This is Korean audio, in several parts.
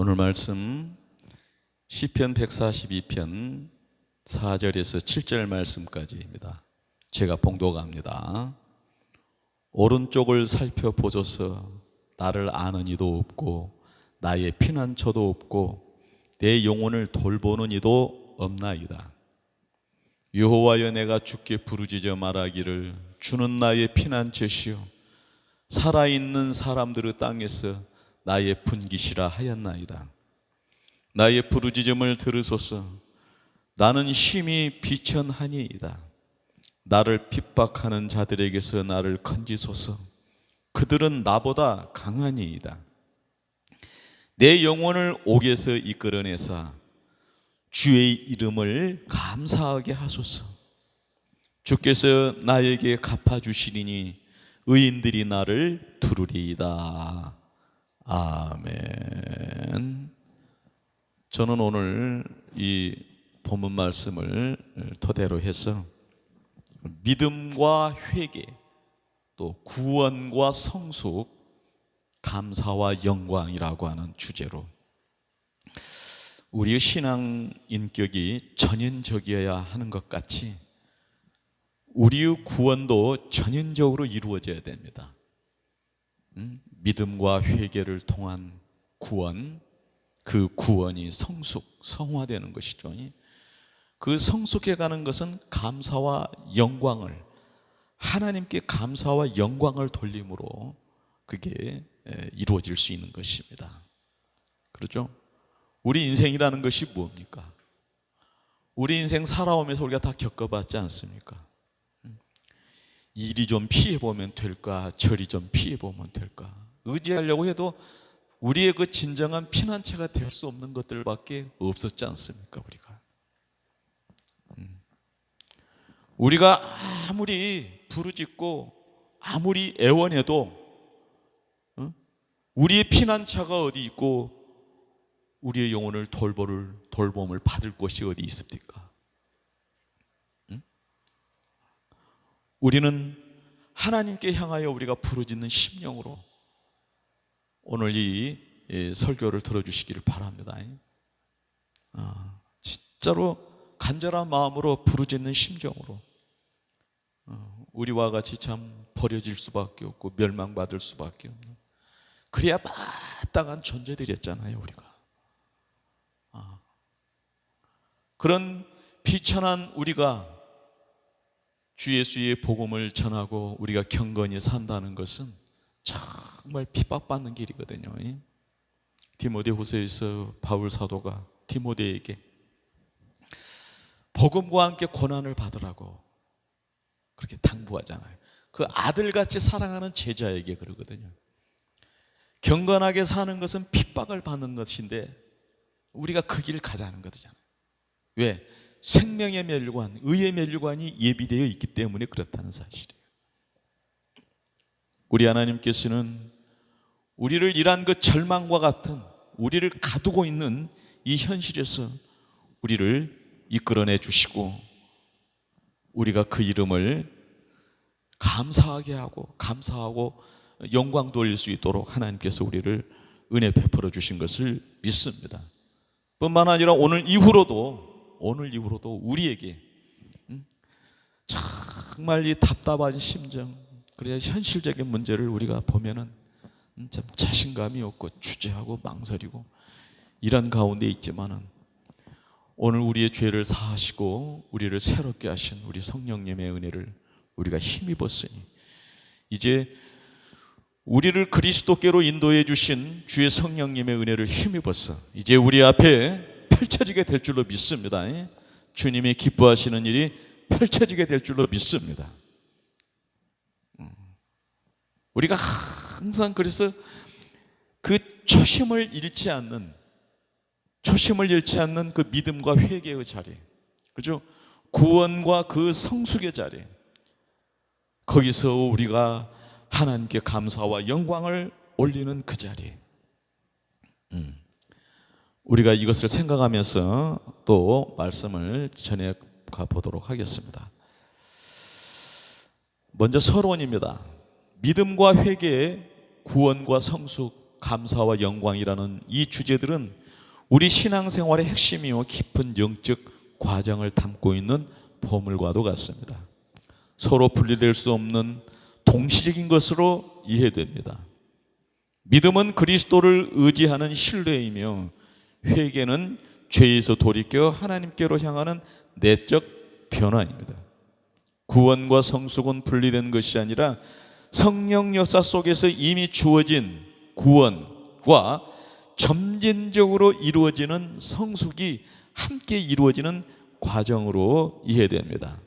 오늘 말씀 시편 142편 4절에서 7절 말씀까지입니다. 제가 봉독합니다. 오른쪽을 살펴보소서. 나를 아는 이도 없고 나의 피난처도 없고 내 영혼을 돌보는 이도 없나이다. 여호와여, 내가 주께 부르짖어 말하기를 주는 나의 피난처시요 살아있는 사람들의 땅에서 나의 분깃이라 하였나이다. 나의 부르짖음을 들으소서. 나는 심히 비천하니이다. 나를 핍박하는 자들에게서 나를 건지소서. 그들은 나보다 강하니이다. 내 영혼을 옥에서 이끌어내사 주의 이름을 감사하게 하소서. 주께서 나에게 갚아주시리니 의인들이 나를 두루리이다. 아멘. 저는 오늘 이 본문 말씀을 토대로 해서 믿음과 회개, 또 구원과 성숙, 감사와 영광이라고 하는 주제로 우리의 신앙 인격이 전인적이어야 하는 것 같이 우리의 구원도 전인적으로 이루어져야 됩니다. 믿음과 회개를 통한 구원, 그 구원이 성숙, 성화되는 것이죠. 그 성숙해가는 것은 감사와 영광을, 하나님께 감사와 영광을 돌림으로 그게 이루어질 수 있는 것입니다. 그렇죠? 우리 인생이라는 것이 뭡니까? 우리 인생 살아오면서 우리가 다 겪어봤지 않습니까? 이리 좀 피해보면 될까, 저리 좀 피해보면 될까. 의지하려고 해도 우리의 그 진정한 피난처가 될 수 없는 것들밖에 없었지 않습니까? 우리가 아무리 부르짖고 아무리 애원해도 우리의 피난처가 어디 있고 우리의 영혼을 돌봄을 받을 곳이 어디 있습니까? 우리는 하나님께 향하여 우리가 부르짖는 심령으로 오늘 이 설교를 들어주시기를 바랍니다. 진짜로 간절한 마음으로 부르짖는 심정으로 우리와 같이 참 버려질 수밖에 없고 멸망받을 수밖에 없는, 그래야 마땅한 존재들이었잖아요. 우리가 그런 비천한 우리가 주 예수의 복음을 전하고 우리가 경건히 산다는 것은 정말 핍박받는 길이거든요. 디모데후서에서 바울 사도가 디모데에게 복음과 함께 고난을 받으라고 그렇게 당부하잖아요. 그 아들같이 사랑하는 제자에게 그러거든요. 경건하게 사는 것은 핍박을 받는 것인데 우리가 그 길을 가자는 거잖아요. 왜? 생명의 멸류관, 의의 멸류관이 예비되어 있기 때문에 그렇다는 사실이에요. 우리 하나님께서는 우리를 이러한 그 절망과 같은 우리를 가두고 있는 이 현실에서 우리를 이끌어내 주시고 우리가 그 이름을 감사하고 영광 돌릴 수 있도록 하나님께서 우리를 은혜 베풀어 주신 것을 믿습니다. 뿐만 아니라 오늘 이후로도 우리에게 정말 이 답답한 심정, 그래야 현실적인 문제를 우리가 보면은 참 자신감이 없고 주저하고 망설이고 이런 가운데 있지만은 오늘 우리의 죄를 사하시고 우리를 새롭게 하신 우리 성령님의 은혜를 우리가 힘입었으니 이제 우리를 그리스도께로 인도해 주신 주의 성령님의 은혜를 힘입어서 이제 우리 앞에 펼쳐지게 될 줄로 믿습니다. 주님이 기뻐하시는 일이 펼쳐지게 될 줄로 믿습니다. 우리가 항상 그래서 그 초심을 잃지 않는 그 믿음과 회개의 자리, 그죠? 구원과 그 성숙의 자리, 거기서 우리가 하나님께 감사와 영광을 올리는 그 자리, 우리가 이것을 생각하면서 또 말씀을 전해 가보도록 하겠습니다. 먼저 서론입니다. 믿음과 회개, 구원과 성숙, 감사와 영광이라는 이 주제들은 우리 신앙생활의 핵심이요 깊은 영적 과정을 담고 있는 보물과도 같습니다. 서로 분리될 수 없는 동시적인 것으로 이해됩니다. 믿음은 그리스도를 의지하는 신뢰이며 회개는 죄에서 돌이켜 하나님께로 향하는 내적 변화입니다. 구원과 성숙은 분리된 것이 아니라 성령 역사 속에서 이미 주어진 구원과 점진적으로 이루어지는 성숙이 함께 이루어지는 과정으로 이해됩니다.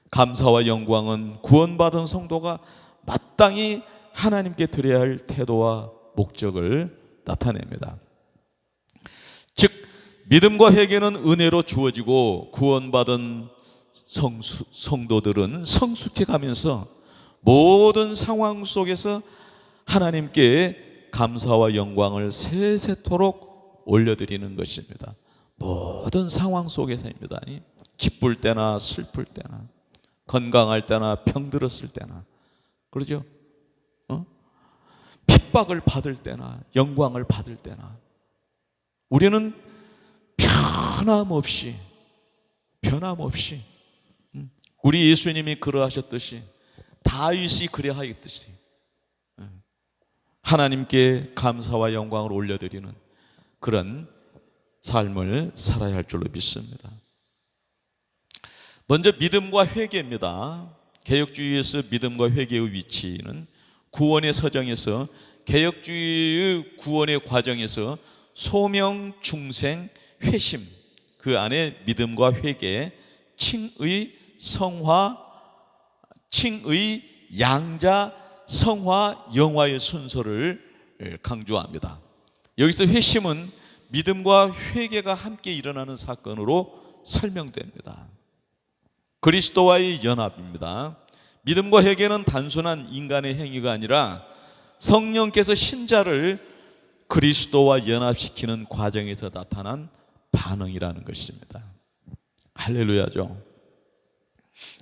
감사와 영광은 구원받은 성도가 마땅히 하나님께 드려야 할 태도와 목적을 나타냅니다. 즉 믿음과 회개는 은혜로 주어지고 구원받은 성도들은 성숙해 가면서 모든 상황 속에서 하나님께 감사와 영광을 세세토록 올려드리는 것입니다. 모든 상황 속에서입니다. 기쁠 때나 슬플 때나 건강할 때나 병들었을 때나 그러죠? 핍박을 받을 때나 영광을 받을 때나 우리는 변함없이 우리 예수님이 그러하셨듯이 다윗이 그래하였듯이 하나님께 감사와 영광을 올려드리는 그런 삶을 살아야 할 줄로 믿습니다. 먼저 믿음과 회개입니다. 개혁주의에서 믿음과 회개의 위치는 구원의 서정에서 개혁주의의 구원의 과정에서 소명, 중생, 회심 그 안에 믿음과 회개, 칭의, 성화, 칭의, 양자, 성화, 영화의 순서를 강조합니다. 여기서 회심은 믿음과 회개가 함께 일어나는 사건으로 설명됩니다. 그리스도와의 연합입니다. 믿음과 회개는 단순한 인간의 행위가 아니라 성령께서 신자를 그리스도와 연합시키는 과정에서 나타난 반응이라는 것입니다. 할렐루야죠.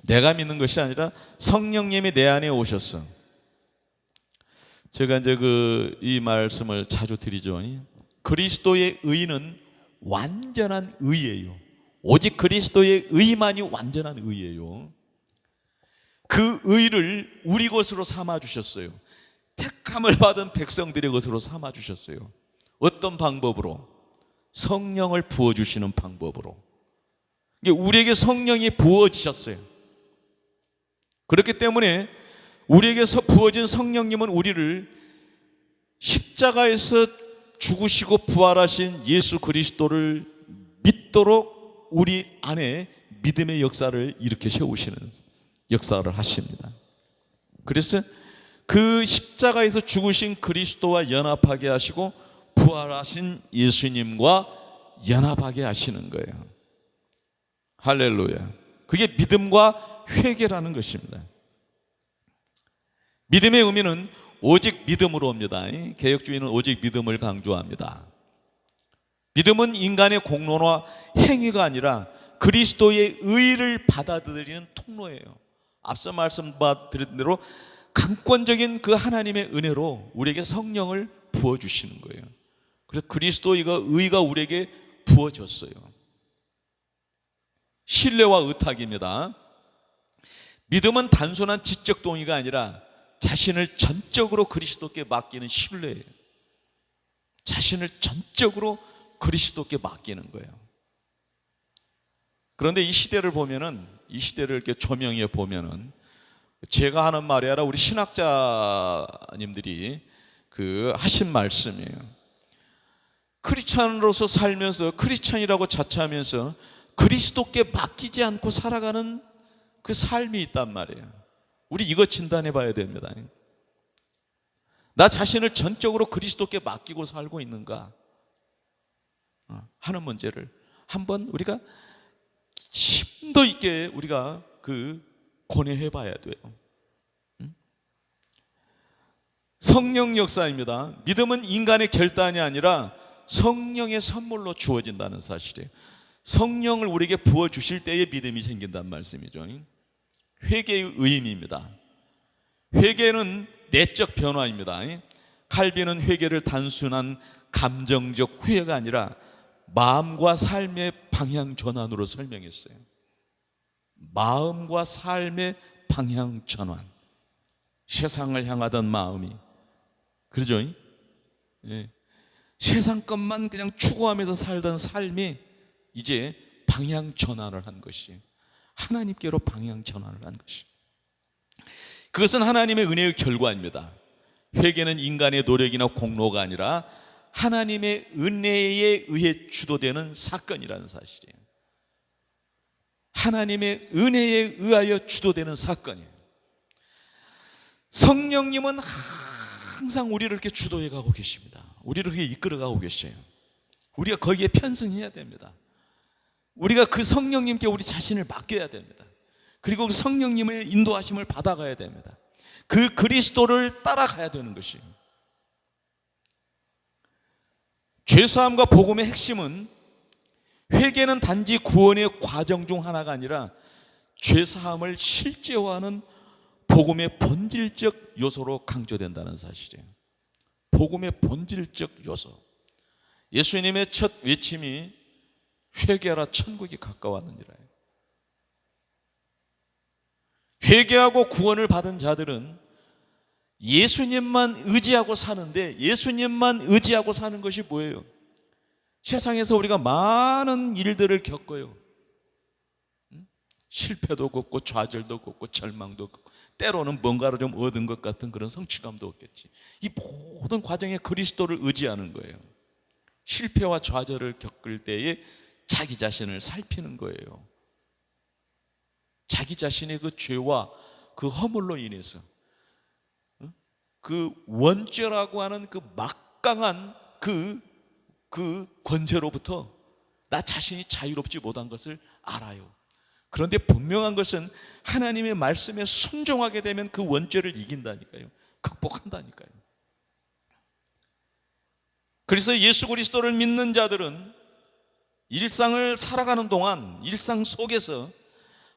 내가 믿는 것이 아니라 성령님이 내 안에 오셨어. 제가 이제 이 말씀을 자주 드리죠. 그리스도의 의는 완전한 의예요. 오직 그리스도의 의만이 완전한 의예요. 그 의를 우리 것으로 삼아 주셨어요. 택함을 받은 백성들의 것으로 삼아 주셨어요. 어떤 방법으로? 성령을 부어주시는 방법으로. 우리에게 성령이 부어지셨어요. 그렇기 때문에 우리에게 부어진 성령님은 우리를 십자가에서 죽으시고 부활하신 예수 그리스도를 믿도록 우리 안에 믿음의 역사를 일으켜 세우시는 역사를 하십니다. 그래서 그 십자가에서 죽으신 그리스도와 연합하게 하시고 부활하신 예수님과 연합하게 하시는 거예요. 할렐루야. 그게 믿음과 회개라는 것입니다. 믿음의 의미는 오직 믿음으로 옵니다. 개혁주의는 오직 믿음을 강조합니다. 믿음은 인간의 공로나 행위가 아니라 그리스도의 의를 받아들이는 통로예요. 앞서 말씀드린 대로 강권적인 그 하나님의 은혜로 우리에게 성령을 부어주시는 거예요. 그래서 그리스도의 의가 우리에게 부어졌어요. 신뢰와 의탁입니다. 믿음은 단순한 지적 동의가 아니라 자신을 전적으로 그리스도께 맡기는 신뢰예요. 자신을 전적으로 그리스도께 맡기는 거예요. 그런데 이 시대를 보면은, 이 시대를 이렇게 조명해 보면은, 제가 하는 말이 아니라 우리 신학자님들이 하신 말씀이에요. 크리스찬으로서 살면서, 크리스찬이라고 자처하면서 그리스도께 맡기지 않고 살아가는 그 삶이 있단 말이에요. 우리 이거 진단해 봐야 됩니다. 나 자신을 전적으로 그리스도께 맡기고 살고 있는가 하는 문제를 한번 우리가 심도 있게 우리가 고뇌해 봐야 돼요. 성령 역사입니다. 믿음은 인간의 결단이 아니라 성령의 선물로 주어진다는 사실이에요. 성령을 우리에게 부어주실 때에 믿음이 생긴다는 말씀이죠. 회개의 의미입니다. 회개는 내적 변화입니다. 칼빈은 회개를 단순한 감정적 후회가 아니라 마음과 삶의 방향 전환으로 설명했어요. 마음과 삶의 방향 전환. 세상을 향하던 마음이, 그러죠? 예. 세상 것만 그냥 추구하면서 살던 삶이 이제 방향 전환을 한 것이, 하나님께로 방향 전환을 한 것이, 그것은 하나님의 은혜의 결과입니다. 회개는 인간의 노력이나 공로가 아니라 하나님의 은혜에 의해 주도되는 사건이라는 사실이에요. 하나님의 은혜에 의하여 주도되는 사건이에요. 성령님은 항상 우리를 이렇게 주도해 가고 계십니다. 우리를 그렇게 이끌어 가고 계셔요. 우리가 거기에 편승해야 됩니다. 우리가 그 성령님께 우리 자신을 맡겨야 됩니다. 그리고 그 성령님의 인도하심을 받아가야 됩니다. 그 그리스도를 따라가야 되는 것이에요. 죄사함과 복음의 핵심은, 회개는 단지 구원의 과정 중 하나가 아니라 죄사함을 실제화하는 복음의 본질적 요소로 강조된다는 사실이에요. 복음의 본질적 요소. 예수님의 첫 외침이 회개하라 천국이 가까웠느니라. 회개하고 구원을 받은 자들은 예수님만 의지하고 사는데, 예수님만 의지하고 사는 것이 뭐예요? 세상에서 우리가 많은 일들을 겪어요. 실패도 겪고 좌절도 겪고 절망도 겪고 때로는 뭔가를 좀 얻은 것 같은 그런 성취감도 없겠지. 이 모든 과정에 그리스도를 의지하는 거예요. 실패와 좌절을 겪을 때에 자기 자신을 살피는 거예요. 자기 자신의 그 죄와 그 허물로 인해서 그 원죄라고 하는 그 막강한 그 권세로부터 나 자신이 자유롭지 못한 것을 알아요. 그런데 분명한 것은 하나님의 말씀에 순종하게 되면 그 원죄를 이긴다니까요. 극복한다니까요. 그래서 예수 그리스도를 믿는 자들은 일상을 살아가는 동안, 일상 속에서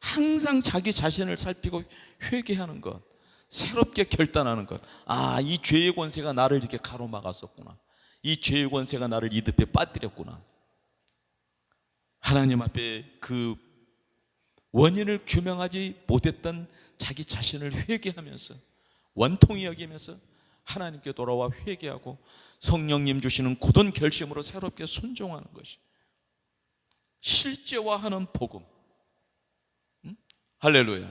항상 자기 자신을 살피고 회개하는 것, 새롭게 결단하는 것. 아, 이 죄의 권세가 나를 이렇게 가로막았었구나. 이 죄의 권세가 나를 이 늪에 빠뜨렸구나. 하나님 앞에 그 원인을 규명하지 못했던 자기 자신을 회개하면서, 원통이 여기면서 하나님께 돌아와 회개하고 성령님 주시는 굳은 결심으로 새롭게 순종하는 것이 실제화하는 복음. 할렐루야.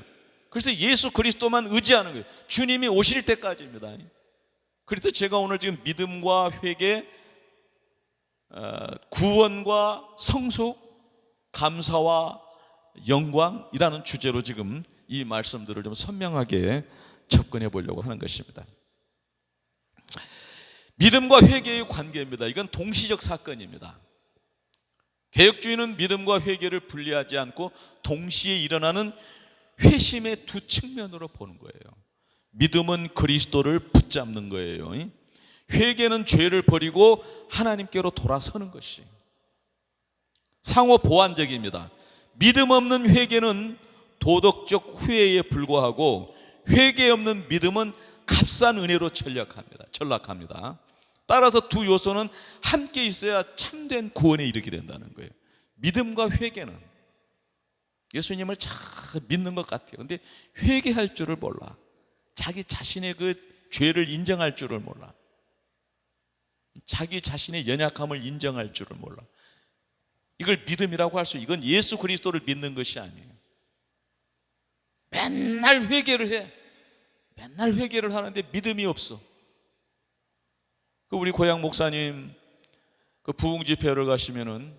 그래서 예수 그리스도만 의지하는 거예요. 주님이 오실 때까지입니다. 그래서 제가 오늘 지금 믿음과 회개, 구원과 성숙, 감사와 영광이라는 주제로 지금 이 말씀들을 좀 선명하게 접근해 보려고 하는 것입니다. 믿음과 회개의 관계입니다. 이건 동시적 사건입니다. 개혁주의는 믿음과 회개를 분리하지 않고 동시에 일어나는 회심의 두 측면으로 보는 거예요. 믿음은 그리스도를 붙잡는 거예요. 회개는 죄를 버리고 하나님께로 돌아서는 것이 상호 보완적입니다. 믿음 없는 회개는 도덕적 후회에 불과하고, 회개 없는 믿음은 값싼 은혜로 전락합니다. 따라서 두 요소는 함께 있어야 참된 구원에 이르게 된다는 거예요. 믿음과 회개는 예수님을 잘 믿는 것 같아요. 그런데 회개할 줄을 몰라. 자기 자신의 그 죄를 인정할 줄을 몰라. 자기 자신의 연약함을 인정할 줄을 몰라. 이걸 믿음이라고 할 수, 이건 예수 그리스도를 믿는 것이 아니에요. 맨날 회개를 해. 맨날 회개를 하는데 믿음이 없어. 우리 고향 목사님 그 부흥 집회를 가시면은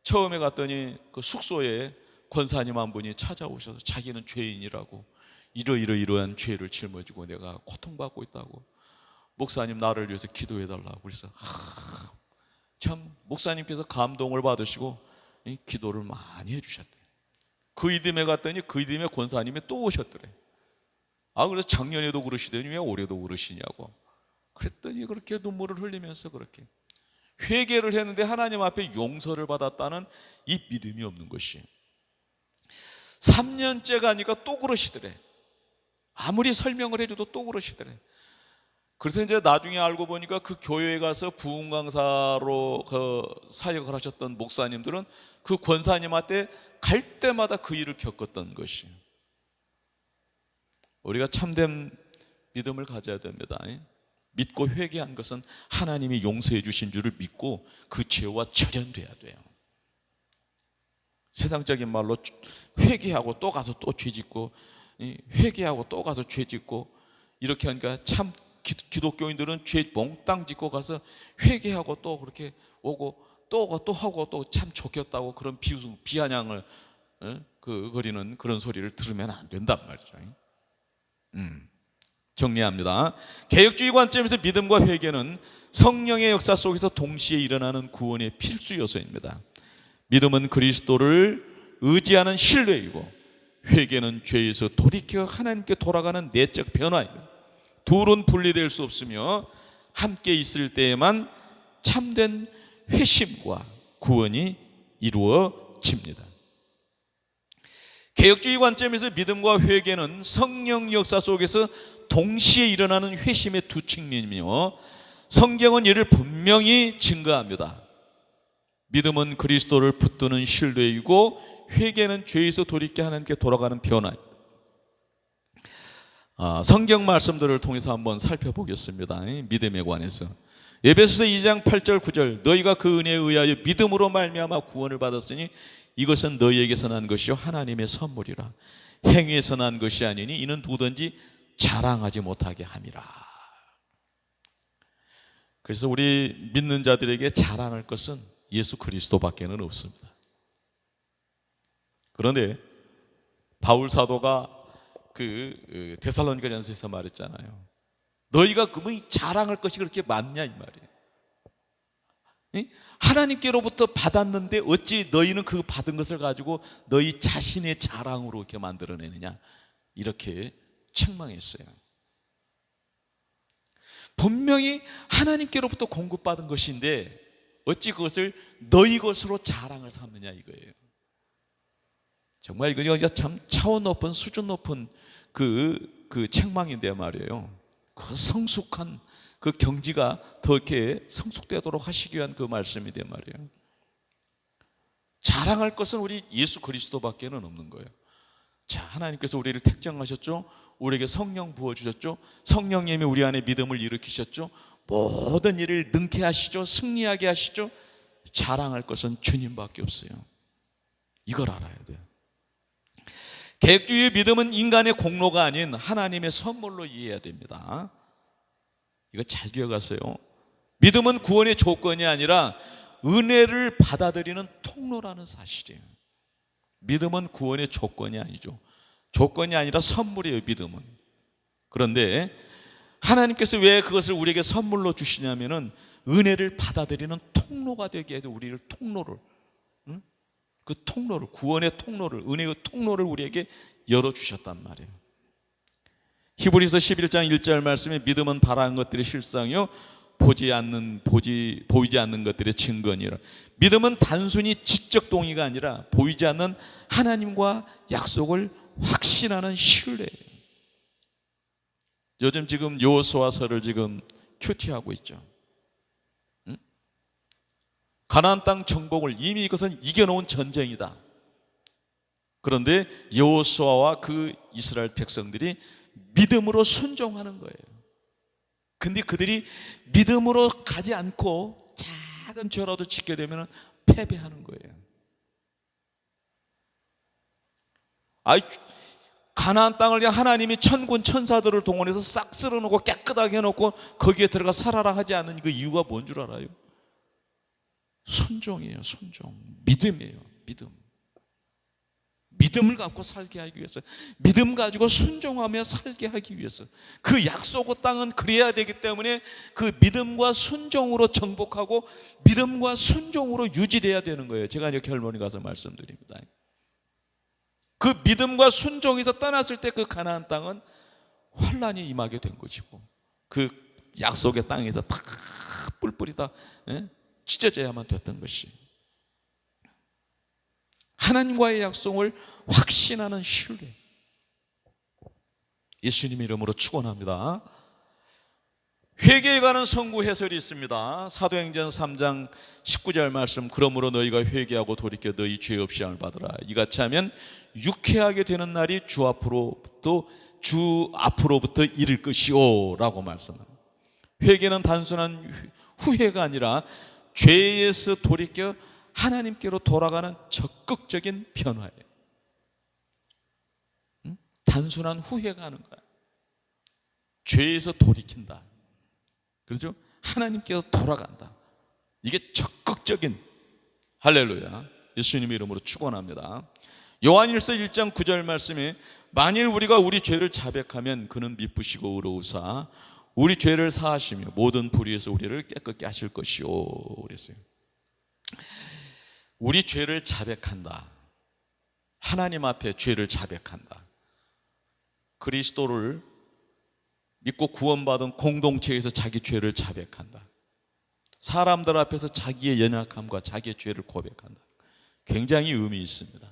처음에 갔더니 그 숙소에 권사님 한 분이 찾아오셔서 자기는 죄인이라고, 이러한 죄를 짊어지고 내가 고통받고 있다고, 목사님 나를 위해서 기도해달라고. 그래서 참 목사님께서 감동을 받으시고 기도를 많이 해주셨대요. 그 이듬해 갔더니 그 이듬해 권사님이 또 오셨더래. 그래서 작년에도 그러시더니 왜 올해도 그러시냐고. 그랬더니 그렇게 눈물을 흘리면서 그렇게 회개를 했는데 하나님 앞에 용서를 받았다는 이 믿음이 없는 것이 3년째 가니까 또 그러시더래. 아무리 설명을 해줘도 또 그러시더래. 그래서 이제 나중에 알고 보니까 그 교회에 가서 부흥 강사로 그 사역을 하셨던 목사님들은 그 권사님한테 갈 때마다 그 일을 겪었던 것이에요. 우리가 참된 믿음을 가져야 됩니다. 믿고 회개한 것은 하나님이 용서해 주신 줄을 믿고 그 죄와 절연돼야 돼요. 세상적인 말로 회개하고 또 가서 또 죄짓고, 회개하고 또 가서 죄짓고, 이렇게 하니까 참 기독교인들은 죄 몽땅 짓고 가서 회개하고 또 그렇게 오고 또 하고 또 참 좋겠다고 그런 비아냥을 거리는 그런 소리를 들으면 안 된단 말이죠. 정리합니다. 개혁주의 관점에서 믿음과 회개는 성령의 역사 속에서 동시에 일어나는 구원의 필수 요소입니다. 믿음은 그리스도를 의지하는 신뢰이고, 회개는 죄에서 돌이켜 하나님께 돌아가는 내적 변화입니다. 둘은 분리될 수 없으며 함께 있을 때에만 참된 회심과 구원이 이루어집니다. 개혁주의 관점에서 믿음과 회개는 성령 역사 속에서 동시에 일어나는 회심의 두 측면이며, 성경은 이를 분명히 증거합니다. 믿음은 그리스도를 붙드는 신뢰이고, 회개는 죄에서 돌이켜 하나님께 돌아가는 변화입니다. 성경 말씀들을 통해서 한번 살펴보겠습니다. 믿음에 관해서 에베소서 2장 8절 9절, 너희가 그 은혜에 의하여 믿음으로 말미암아 구원을 받았으니 이것은 너희에게서 난 것이요 하나님의 선물이라. 행위에서 난 것이 아니니 이는 누구든지 자랑하지 못하게 함이라. 그래서 우리 믿는 자들에게 자랑할 것은 예수 그리스도밖에는 없습니다. 그런데 바울 사도가 그 데살로니가전서에서 말했잖아요. 너희가 그분이 자랑할 것이 그렇게 많냐 이 말이에요. 하나님께로부터 받았는데 어찌 너희는 그 받은 것을 가지고 너희 자신의 자랑으로 이렇게 만들어내느냐, 이렇게 책망했어요. 분명히 하나님께로부터 공급받은 것인데 어찌 그것을 너희 것으로 자랑을 삼느냐 이거예요. 정말 이거 참 차원 높은, 수준 높은 그 책망인데 말이에요. 그 성숙한 그 경지가 더 이렇게 성숙되도록 하시기 위한 그 말씀인데 말이에요. 자랑할 것은 우리 예수 그리스도밖에는 없는 거예요. 자, 하나님께서 우리를 택정하셨죠. 우리에게 성령 부어주셨죠. 성령님이 우리 안에 믿음을 일으키셨죠. 모든 일을 능케 하시죠. 승리하게 하시죠. 자랑할 것은 주님밖에 없어요. 이걸 알아야 돼요. 개혁주의의 믿음은 인간의 공로가 아닌 하나님의 선물로 이해해야 됩니다. 이거 잘 기억하세요. 믿음은 구원의 조건이 아니라 은혜를 받아들이는 통로라는 사실이에요. 믿음은 구원의 조건이 아니죠. 조건이 아니라 선물이에요, 믿음은. 그런데 하나님께서 왜 그것을 우리에게 선물로 주시냐면은 은혜를 받아들이는 통로가 되게 해도 우리를 통로를, 그 통로를, 구원의 통로를, 은혜의 통로를 우리에게 열어주셨단 말이에요. 히브리서 11장 1절 말씀에 믿음은 바라는 것들의 실상이요 보이지 않는 것들의 증거니라. 믿음은 단순히 지적 동의가 아니라 보이지 않는 하나님과 약속을 확신하는 신뢰예요. 요즘 지금 여호수아서를 지금 큐티하고 있죠. 가나안 땅 정복을 이미 이것은 이겨놓은 전쟁이다. 그런데 여호수아와 그 이스라엘 백성들이 믿음으로 순종하는 거예요. 근데 그들이 믿음으로 가지 않고 작은 죄라도 짓게 되면 패배하는 거예요. 가나안 땅을 하나님이 천군 천사들을 동원해서 싹 쓸어놓고 깨끗하게 해놓고 거기에 들어가 살아라 하지 않는 그 이유가 뭔 줄 알아요? 순종이에요. 순종, 믿음이에요. 믿음을 갖고 살게 하기 위해서, 믿음 가지고 순종하며 살게 하기 위해서, 그 약속의 땅은 그래야 되기 때문에 그 믿음과 순종으로 정복하고 믿음과 순종으로 유지돼야 되는 거예요. 제가 이제 결론에 가서 말씀드립니다. 그 믿음과 순종에서 떠났을 때 그 가나안 땅은 환란이 임하게 된 것이고, 그 약속의 땅에서 다 뿔뿔이 다 찢어져야만 됐던 것이, 하나님과의 약속을 확신하는 신뢰. 예수님 이름으로 축원합니다. 회개에 관한 성구 해설이 있습니다. 사도행전 3장 19절 말씀, 그러므로 너희가 회개하고 돌이켜 너희 죄 없이 함을 받으라. 이같이 하면 유쾌하게 되는 날이 주 앞으로부터 이를 것이오 라고 말씀합니다. 회개는 단순한 후회가 아니라 죄에서 돌이켜 하나님께로 돌아가는 적극적인 변화예요. 단순한 후회가 하는 거야. 죄에서 돌이킨다. 그렇죠? 하나님께로 돌아간다. 이게 적극적인, 할렐루야, 예수님의 이름으로 축원합니다. 요한일서 1장 9절 말씀에 만일 우리가 우리 죄를 자백하면 그는 미쁘시고 의로우사 우리 죄를 사하시며 모든 불의에서 우리를 깨끗게 하실 것이요 그랬어요. 우리 죄를 자백한다. 하나님 앞에 죄를 자백한다. 그리스도를 믿고 구원받은 공동체에서 자기 죄를 자백한다. 사람들 앞에서 자기의 연약함과 자기의 죄를 고백한다. 굉장히 의미 있습니다.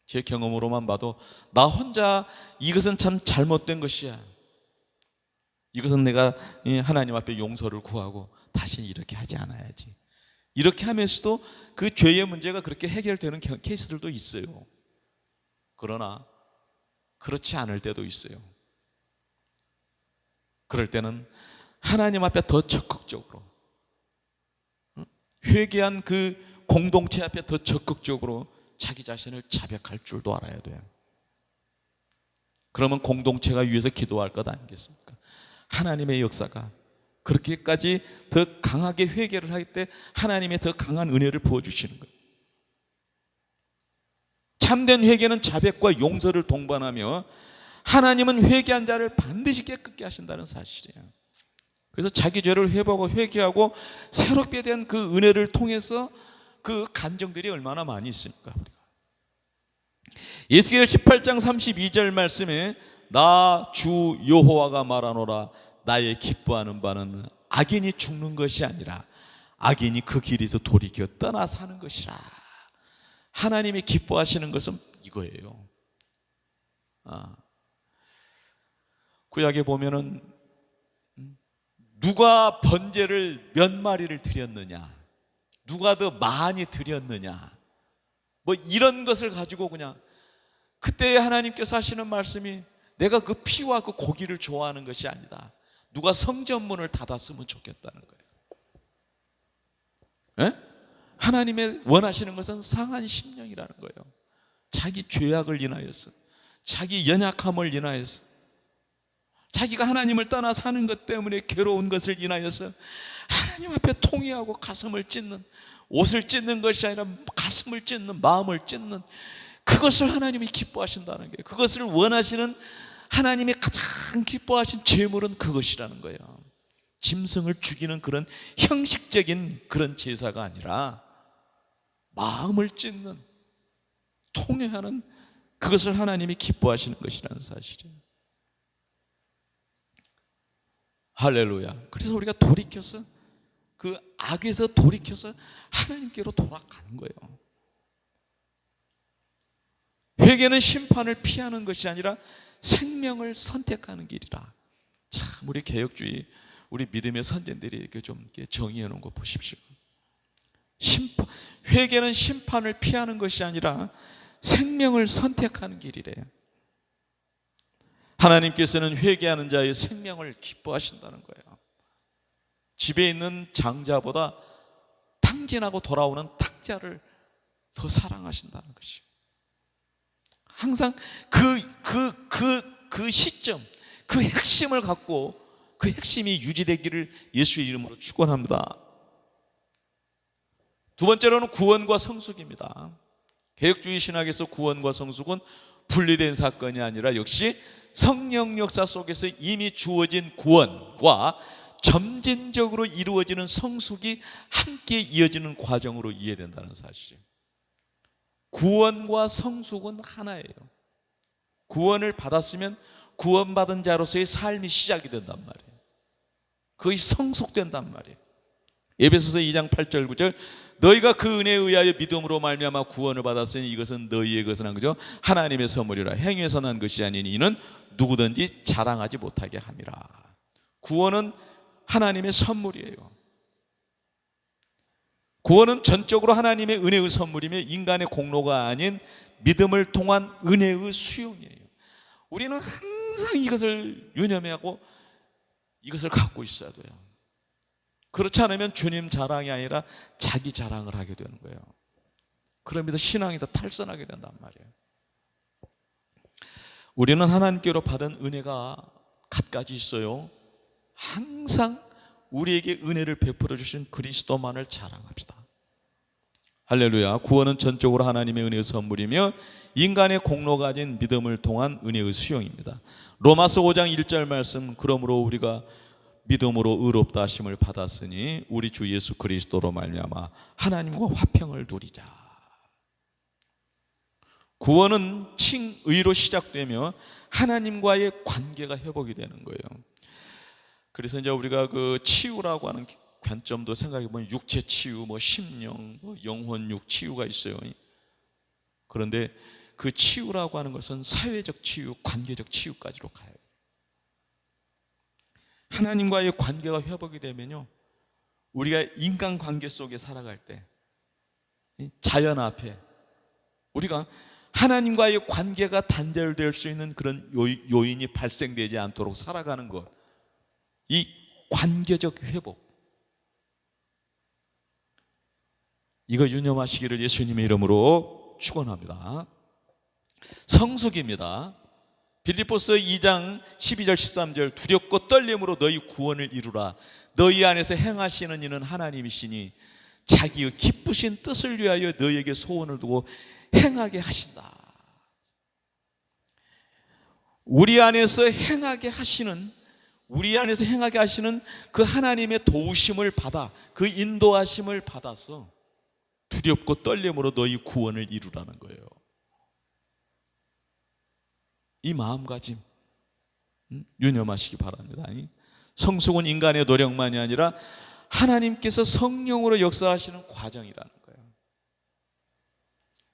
제 경험으로만 봐도 나 혼자 이것은 참 잘못된 것이야, 이것은 내가 하나님 앞에 용서를 구하고 다시 이렇게 하지 않아야지, 이렇게 하면서도 그 죄의 문제가 그렇게 해결되는 케이스들도 있어요. 그러나 그렇지 않을 때도 있어요. 그럴 때는 하나님 앞에 더 적극적으로, 회개한 그 공동체 앞에 더 적극적으로 자기 자신을 자백할 줄도 알아야 돼요. 그러면 공동체가 위해서 기도할 것 아니겠습니까? 하나님의 역사가 그렇게까지 더 강하게 회개를 할 때 하나님의 더 강한 은혜를 부어주시는 거예요. 참된 회개는 자백과 용서를 동반하며 하나님은 회개한 자를 반드시 깨끗게 하신다는 사실이에요. 그래서 자기 죄를 회개하고 새롭게 된 그 은혜를 통해서 그 간정들이 얼마나 많이 있습니까? 우리가 에스겔 18장 32절 말씀에 나 주 여호와가 말하노라 나의 기뻐하는 바는 악인이 죽는 것이 아니라 악인이 그 길에서 돌이켜 떠나 사는 것이라. 하나님이 기뻐하시는 것은 이거예요. 구약에 보면은 누가 번제를 몇 마리를 드렸느냐, 누가 더 많이 드렸느냐, 뭐 이런 것을 가지고 그냥 그때 하나님께서 하시는 말씀이 내가 그 피와 그 고기를 좋아하는 것이 아니다. 누가 성전문을 닫았으면 좋겠다는 거예요. 에? 하나님의 원하시는 것은 상한 심령이라는 거예요. 자기 죄악을 인하여서, 자기 연약함을 인하여서, 자기가 하나님을 떠나 사는 것 때문에 괴로운 것을 인하여서 하나님 앞에 통회하고 가슴을 찢는, 옷을 찢는 것이 아니라 가슴을 찢는, 마음을 찢는, 그것을 하나님이 기뻐하신다는 거예요. 그것을 원하시는 하나님이 가장 기뻐하신 제물은 그것이라는 거예요. 짐승을 죽이는 그런 형식적인 그런 제사가 아니라 마음을 찢는, 통회하는, 그것을 하나님이 기뻐하시는 것이라는 사실이에요. 할렐루야. 그래서 우리가 돌이켜서 그 악에서 돌이켜서 하나님께로 돌아가는 거예요. 회개는 심판을 피하는 것이 아니라 생명을 선택하는 길이라. 참 우리 개혁주의, 우리 믿음의 선진들이 이렇게 좀 정의해 놓은 거 보십시오. 회개는 심판을 피하는 것이 아니라 생명을 선택하는 길이래요. 하나님께서는 회개하는 자의 생명을 기뻐하신다는 거예요. 집에 있는 장자보다 탕진하고 돌아오는 탕자를 더 사랑하신다는 것이에요. 항상 그 시점, 그 핵심을 갖고 그 핵심이 유지되기를 예수의 이름으로 축원합니다. 두 번째로는 구원과 성숙입니다. 개혁주의 신학에서 구원과 성숙은 분리된 사건이 아니라 역시 성령 역사 속에서 이미 주어진 구원과 점진적으로 이루어지는 성숙이 함께 이어지는 과정으로 이해된다는 사실이에요. 구원과 성숙은 하나예요. 구원을 받았으면 구원받은 자로서의 삶이 시작이 된단 말이에요. 그것이 성숙된단 말이에요. 에베소서 2장 8절 9절 너희가 그 은혜에 의하여 믿음으로 말미암아 구원을 받았으니 이것은 너희의 것은 한 거죠. 하나님의 선물이라. 행위에서 난 것이 아니니 이는 누구든지 자랑하지 못하게 함이라. 구원은 하나님의 선물이에요. 구원은 전적으로 하나님의 은혜의 선물이며 인간의 공로가 아닌 믿음을 통한 은혜의 수용이에요. 우리는 항상 이것을 유념하고 이것을 갖고 있어야 돼요. 그렇지 않으면 주님 자랑이 아니라 자기 자랑을 하게 되는 거예요. 그러면서 신앙이 더 탈선하게 된단 말이에요. 우리는 하나님께로 받은 은혜가 갖가지 있어요. 항상 우리에게 은혜를 베풀어 주신 그리스도만을 자랑합시다. 할렐루야. 구원은 전적으로 하나님의 은혜의 선물이며 인간의 공로가 가진 믿음을 통한 은혜의 수용입니다. 로마서 5장 1절 말씀, 그러므로 우리가 믿음으로 의롭다 하심을 받았으니 우리 주 예수 그리스도로 말미암아 하나님과 화평을 누리자. 구원은 칭의로 시작되며 하나님과의 관계가 회복이 되는 거예요. 그래서 이제 우리가 그 치유라고 하는 관점도 생각해 보면 육체 치유, 뭐 심령, 뭐 영혼육 치유가 있어요. 그런데 그 치유라고 하는 것은 사회적 치유, 관계적 치유까지로 가요. 하나님과의 관계가 회복이 되면요, 우리가 인간관계 속에 살아갈 때 자연 앞에 우리가 하나님과의 관계가 단절될 수 있는 그런 요인이 발생되지 않도록 살아가는 것, 이 관계적 회복, 이거 유념하시기를 예수님의 이름으로 축원합니다. 성숙입니다. 빌립보서 2장 12절 13절, 두렵고 떨림으로 너희 구원을 이루라. 너희 안에서 행하시는 이는 하나님이시니 자기의 기쁘신 뜻을 위하여 너희에게 소원을 두고 행하게 하신다. 우리 안에서 행하게 하시는 그 하나님의 도우심을 받아, 그 인도하심을 받아서 두렵고 떨림으로 너희 구원을 이루라는 거예요. 이 마음가짐 유념하시기 바랍니다. 성숙은 인간의 노력만이 아니라 하나님께서 성령으로 역사하시는 과정이라는 거예요.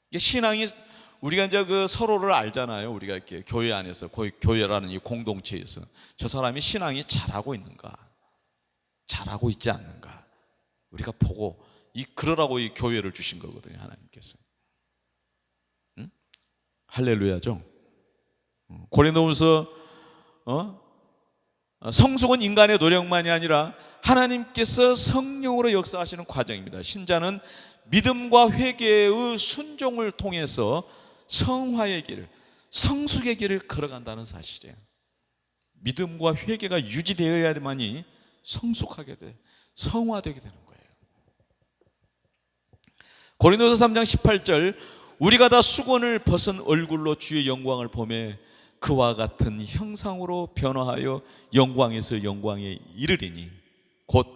이게 신앙이, 우리가 이제 그 서로를 알잖아요. 우리가 이렇게 교회 안에서, 교회라는 이 공동체에서 저 사람이 신앙이 잘하고 있는가, 잘하고 있지 않는가, 우리가 보고, 그러라고 이 교회를 주신 거거든요, 하나님께서. 응? 할렐루야죠. 고린도후서 성숙은 인간의 노력만이 아니라 하나님께서 성령으로 역사하시는 과정입니다. 신자는 믿음과 회개의 순종을 통해서 성화의 길, 성숙의 길을 걸어간다는 사실이에요. 믿음과 회개가 유지되어야만이 성숙하게 돼, 성화되게 되는 거예요. 고린도서 3장 18절, 우리가 다 수건을 벗은 얼굴로 주의 영광을 보며 그와 같은 형상으로 변화하여 영광에서 영광에 이르리니 곧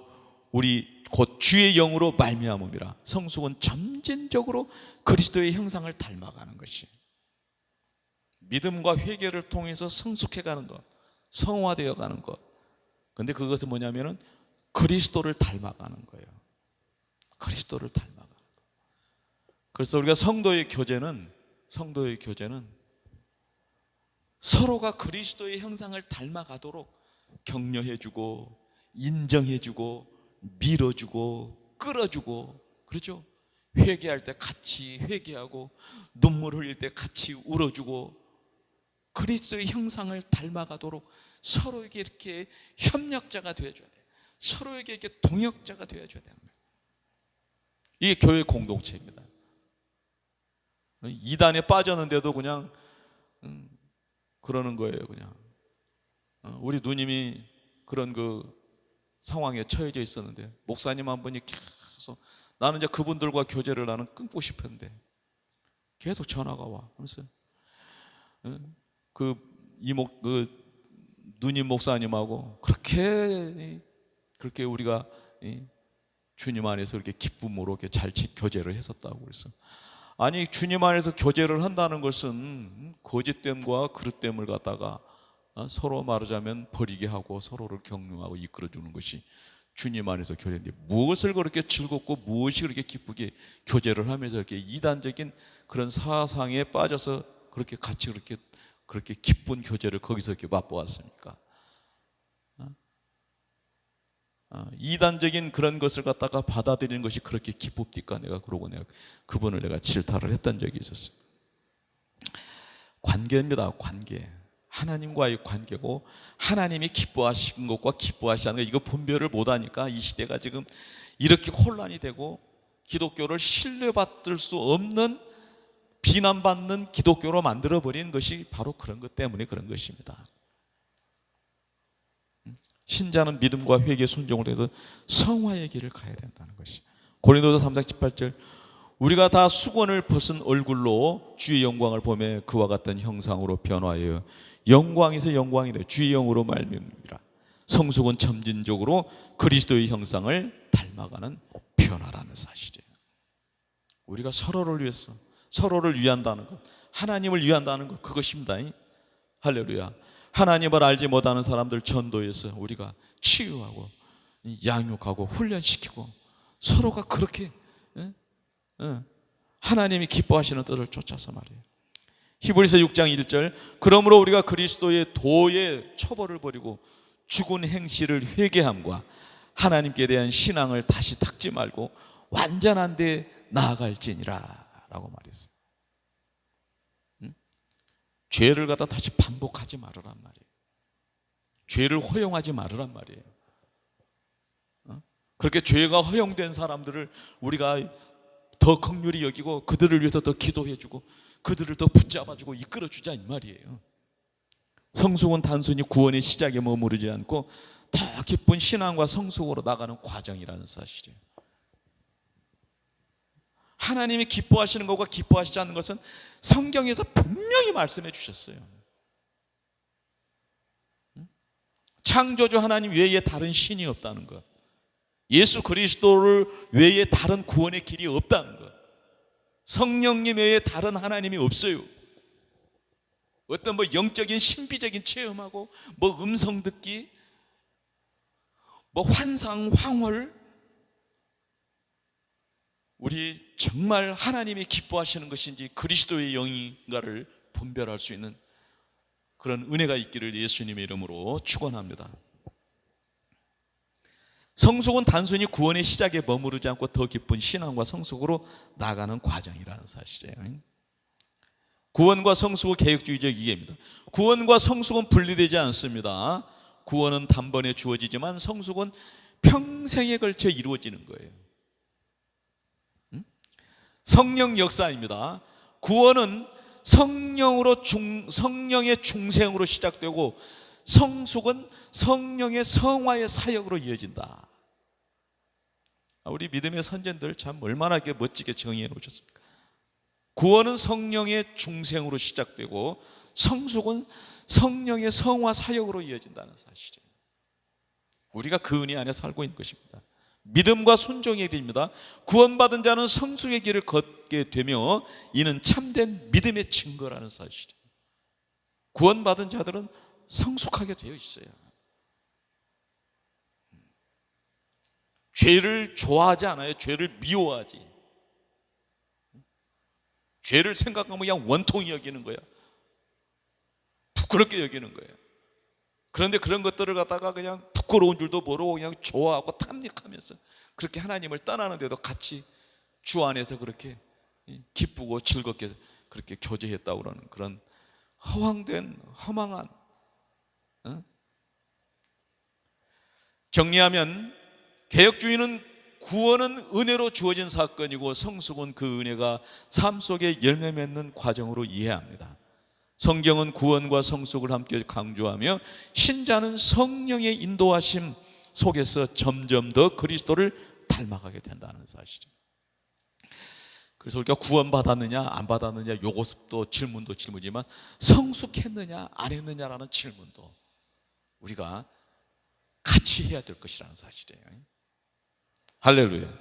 주의 영으로 말미암음이라. 성숙은 점진적으로 그리스도의 형상을 닮아가는 것이, 믿음과 회개를 통해서 성숙해가는 것, 성화되어 가는 것. 그런데 그것은 뭐냐면은 그리스도를 닮아가는 거예요. 그리스도를 닮아가는 것. 그래서 우리가 성도의 교제는 서로가 그리스도의 형상을 닮아가도록 격려해주고, 인정해주고, 밀어주고, 끌어주고, 그렇죠? 회개할 때 같이 회개하고, 눈물 흘릴 때 같이 울어주고, 그리스도의 형상을 닮아가도록 서로에게 이렇게 협력자가 되어줘야 돼요. 서로에게 이렇게 동역자가 되어줘야 되는 거예요. 이게 교회 공동체입니다. 이단에 빠졌는데도 그냥 그러는 거예요. 그냥 우리 누님이 그런 그 상황에 처해져 있었는데, 목사님 한 분이 계속, 나는 이제 그분들과 교제를 나는 끊고 싶었는데 계속 전화가 와. 하면서 그 누님 목사님하고 그렇게 우리가 주님 안에서 그렇게 기쁨으로 이렇게 잘 교제를 했었다고 그랬어. 아니, 주님 안에서 교제를 한다는 것은 거짓됨과 그릇됨을 갖다가 서로 말하자면 버리게 하고 서로를 격려하고 이끌어주는 것이 주님 안에서 교제인데, 무엇을 그렇게 즐겁고 무엇이 그렇게 기쁘게 교제를 하면서 이렇게 이단적인 그런 사상에 빠져서 그렇게 같이 그렇게 기쁜 교제를 거기서 이렇게 맛보았습니까? 이단적인 그런 것을 갖다가 받아들이는 것이 그렇게 기쁩니까? 내가 그러고 내가 그분을 내가 질타를 했던 적이 있었어요. 관계입니다. 관계. 하나님과의 관계고, 하나님이 기뻐하신 것과 기뻐하시지 않는 것, 이거 분별을 못하니까 이 시대가 지금 이렇게 혼란이 되고 기독교를 신뢰받을 수 없는, 비난받는 기독교로 만들어버린 것이 바로 그런 것 때문에 그런 것입니다. 신자는 믿음과 회개 순종을 해서 성화의 길을 가야 된다는 것이. 고린도서 3장 18절, 우리가 다 수건을 벗은 얼굴로 주의 영광을 보며 그와 같은 형상으로 변화하여 영광에서 영광이래 주의 영으로 말미암으리라. 성숙은 점진적으로 그리스도의 형상을 닮아가는 변화라는 사실이에요. 우리가 서로를 위해서, 서로를 위한다는 것, 하나님을 위한다는 것, 그것입니다. 할렐루야. 하나님을 알지 못하는 사람들 전도해서 우리가 치유하고 양육하고 훈련시키고 서로가 그렇게 하나님이 기뻐하시는 뜻을 쫓아서 말이에요. 히브리서 6장 1절, 그러므로 우리가 그리스도의 도의 처벌을 버리고 죽은 행실을 회개함과 하나님께 대한 신앙을 다시 닦지 말고 완전한 데 나아갈지니라 라고 말했어요. 죄를 갖다 다시 반복하지 말으란 말이에요. 죄를 허용하지 말으란 말이에요. 그렇게 죄가 허용된 사람들을 우리가 더 긍휼히 여기고 그들을 위해서 더 기도해주고 그들을 더 붙잡아주고 이끌어주자, 이 말이에요. 성숙은 단순히 구원의 시작에 머무르지 않고 더 깊은 신앙과 성숙으로 나가는 과정이라는 사실이에요. 하나님이 기뻐하시는 것과 기뻐하시지 않는 것은 성경에서 분명히 말씀해 주셨어요. 창조주 하나님 외에 다른 신이 없다는 것, 예수 그리스도를 외에 다른 구원의 길이 없다는 것, 성령님 외에 다른 하나님이 없어요. 어떤 영적인 신비적인 체험하고 음성 듣기, 환상, 황홀, 우리 정말 하나님이 기뻐하시는 것인지 그리스도의 영인가를 분별할 수 있는 그런 은혜가 있기를 예수님의 이름으로 축원합니다. 성숙은 단순히 구원의 시작에 머무르지 않고 더 깊은 신앙과 성숙으로 나가는 과정이라는 사실이에요. 구원과 성숙은 개혁주의적 이해입니다. 구원과 성숙은 분리되지 않습니다. 구원은 단번에 주어지지만 성숙은 평생에 걸쳐 이루어지는 거예요. 성령 역사입니다. 구원은 성령의 중생으로 시작되고 성숙은 성령의 성화의 사역으로 이어진다. 우리 믿음의 선전들 참 얼마나 멋지게 정의해 놓으셨습니까? 구원은 성령의 중생으로 시작되고 성숙은 성령의 성화 사역으로 이어진다는 사실이에요. 우리가 그 은혜 안에 살고 있는 것입니다. 믿음과 순종의 길입니다. 구원받은 자는 성숙의 길을 걷게 되며 이는 참된 믿음의 증거라는 사실이에요. 구원받은 자들은 성숙하게 되어 있어요. 죄를 좋아하지 않아요. 죄를 미워하지. 죄를 생각하면 그냥 원통이 여기는 거야. 부끄럽게 여기는 거예요. 그런데 그런 것들을 갖다가 그냥 부끄러운 줄도 모르고 그냥 좋아하고 탐닉하면서 그렇게 하나님을 떠나는데도 같이 주 안에서 그렇게 기쁘고 즐겁게 그렇게 교제했다고 그러는 그런 허황된 허망한, 정리하면 개혁주의는 구원은 은혜로 주어진 사건이고 성숙은 그 은혜가 삶 속에 열매 맺는 과정으로 이해합니다. 성경은 구원과 성숙을 함께 강조하며 신자는 성령의 인도하심 속에서 점점 더 그리스도를 닮아가게 된다는 사실이에요. 그래서 우리가 구원받았느냐 안 받았느냐 요것도 질문이지만 성숙했느냐 안 했느냐라는 질문도 우리가 같이 해야 될 것이라는 사실이에요. 할렐루야.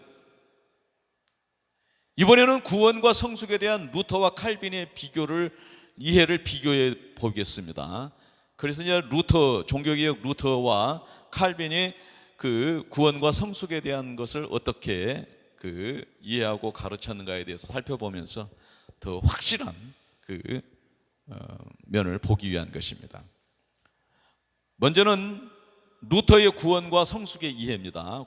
이번에는 구원과 성숙에 대한 루터와 칼빈의 이해를 비교해 보겠습니다. 그래서 이제 종교개혁 루터와 칼빈이 그 구원과 성숙에 대한 것을 어떻게 이해하고 가르쳤는가에 대해서 살펴보면서 더 확실한 면을 보기 위한 것입니다. 먼저는 루터의 구원과 성숙의 이해입니다.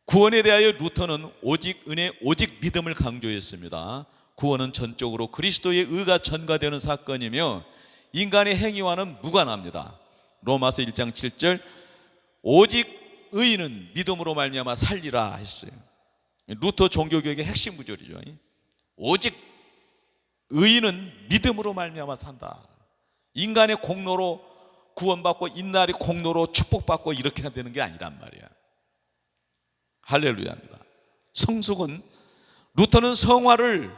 구원에 대하여 루터는 오직 은혜, 오직 믿음을 강조했습니다. 구원은 전적으로 그리스도의 의가 전가되는 사건이며 인간의 행위와는 무관합니다. 로마서 1장 7절 오직 의인은 믿음으로 말미암아 살리라 했어요. 루터 종교개혁의 핵심 구절이죠. 오직 의인은 믿음으로 말미암아 산다. 인간의 공로로 구원받고 인간의 공로로 축복받고 이렇게 되는 게 아니란 말이야. 할렐루야입니다. 성숙은 루터는 성화를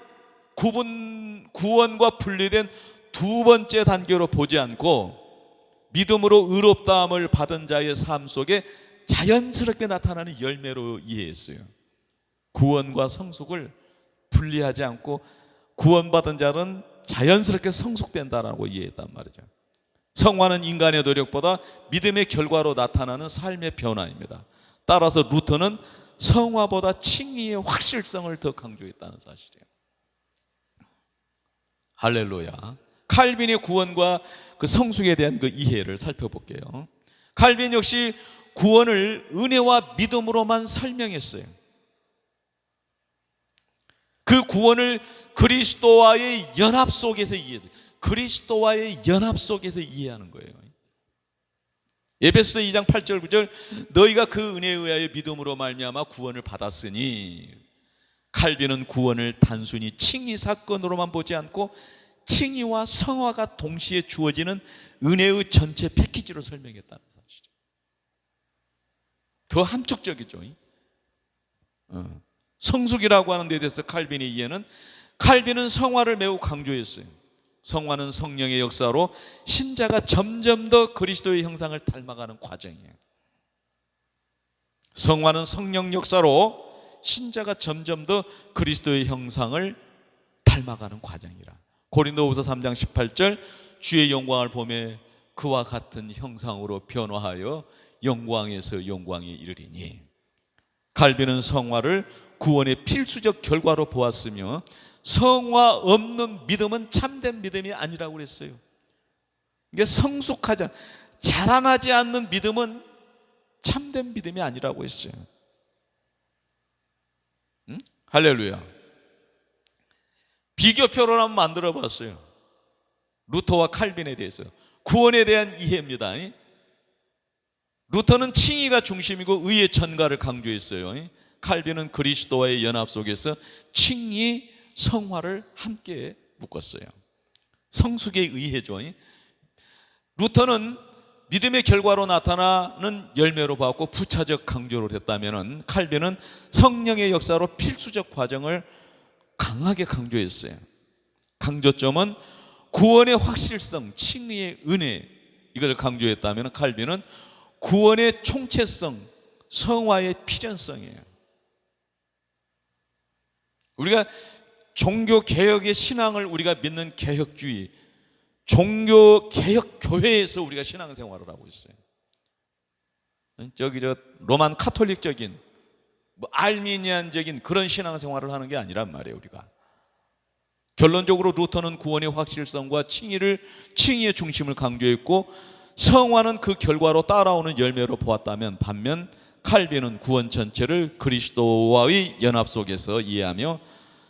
구원과 분리된 두 번째 단계로 보지 않고 믿음으로 의롭다함을 받은 자의 삶 속에 자연스럽게 나타나는 열매로 이해했어요. 구원과 성숙을 분리하지 않고 구원받은 자는 자연스럽게 성숙된다라고 이해했단 말이죠. 성화는 인간의 노력보다 믿음의 결과로 나타나는 삶의 변화입니다. 따라서 루터는 성화보다 칭의의 확실성을 더 강조했다는 사실이에요. 할렐루야. 칼빈의 구원과 그 성숙에 대한 그 이해를 살펴볼게요. 칼빈 역시 구원을 은혜와 믿음으로만 설명했어요. 그 구원을 그리스도와의 연합 속에서 이해했어요. 그리스도와의 연합 속에서 이해하는 거예요. 에베소서 2장 8절 9절 너희가 그 은혜에 의하여 믿음으로 말미암아 구원을 받았으니. 칼빈은 구원을 단순히 칭의 사건으로만 보지 않고 칭의와 성화가 동시에 주어지는 은혜의 전체 패키지로 설명했다는 사실이에요. 더 함축적이죠. 성숙이라고 하는 데 대해서 칼빈의 이해는, 칼빈은 성화를 매우 강조했어요. 성화는 성령의 역사로 신자가 점점 더 그리스도의 형상을 닮아가는 과정이에요. 성화는 성령 역사로 신자가 점점 더 그리스도의 형상을 닮아가는 과정이라. 고린도후서 3장 18절 주의 영광을 보며 그와 같은 형상으로 변화하여 영광에서 영광에 이르리니. 칼빈은 성화를 구원의 필수적 결과로 보았으며 성화 없는 믿음은 참된 믿음이 아니라고 그랬어요. 이게 성숙하지, 자라나지 않는 믿음은 참된 믿음이 아니라고 했어요. 응? 할렐루야. 비교표를 한번 만들어 봤어요. 루터와 칼빈에 대해서. 구원에 대한 이해입니다. 루터는 칭의가 중심이고 의의 전가를 강조했어요. 칼빈은 그리스도와의 연합 속에서 칭의, 성화를 함께 묶었어요. 성숙의 의해죠. 루터는 믿음의 결과로 나타나는 열매로 봤고 부차적 강조를 했다면, 칼빈은 성령의 역사로 필수적 과정을 강하게 강조했어요. 강조점은 구원의 확실성, 칭의의 은혜, 이걸 강조했다면 칼빈은 구원의 총체성, 성화의 필연성이에요. 우리가 종교 개혁의 신앙을 우리가 믿는 개혁주의, 종교 개혁 교회에서 우리가 신앙생활을 하고 있어요. 저기 로만 카톨릭적인 알미니안적인 그런 신앙생활을 하는 게 아니란 말이에요. 우리가 결론적으로 루터는 구원의 확실성과 칭의의 중심을 강조했고 성화는 그 결과로 따라오는 열매로 보았다면, 반면 칼빈은 구원 전체를 그리스도와의 연합 속에서 이해하며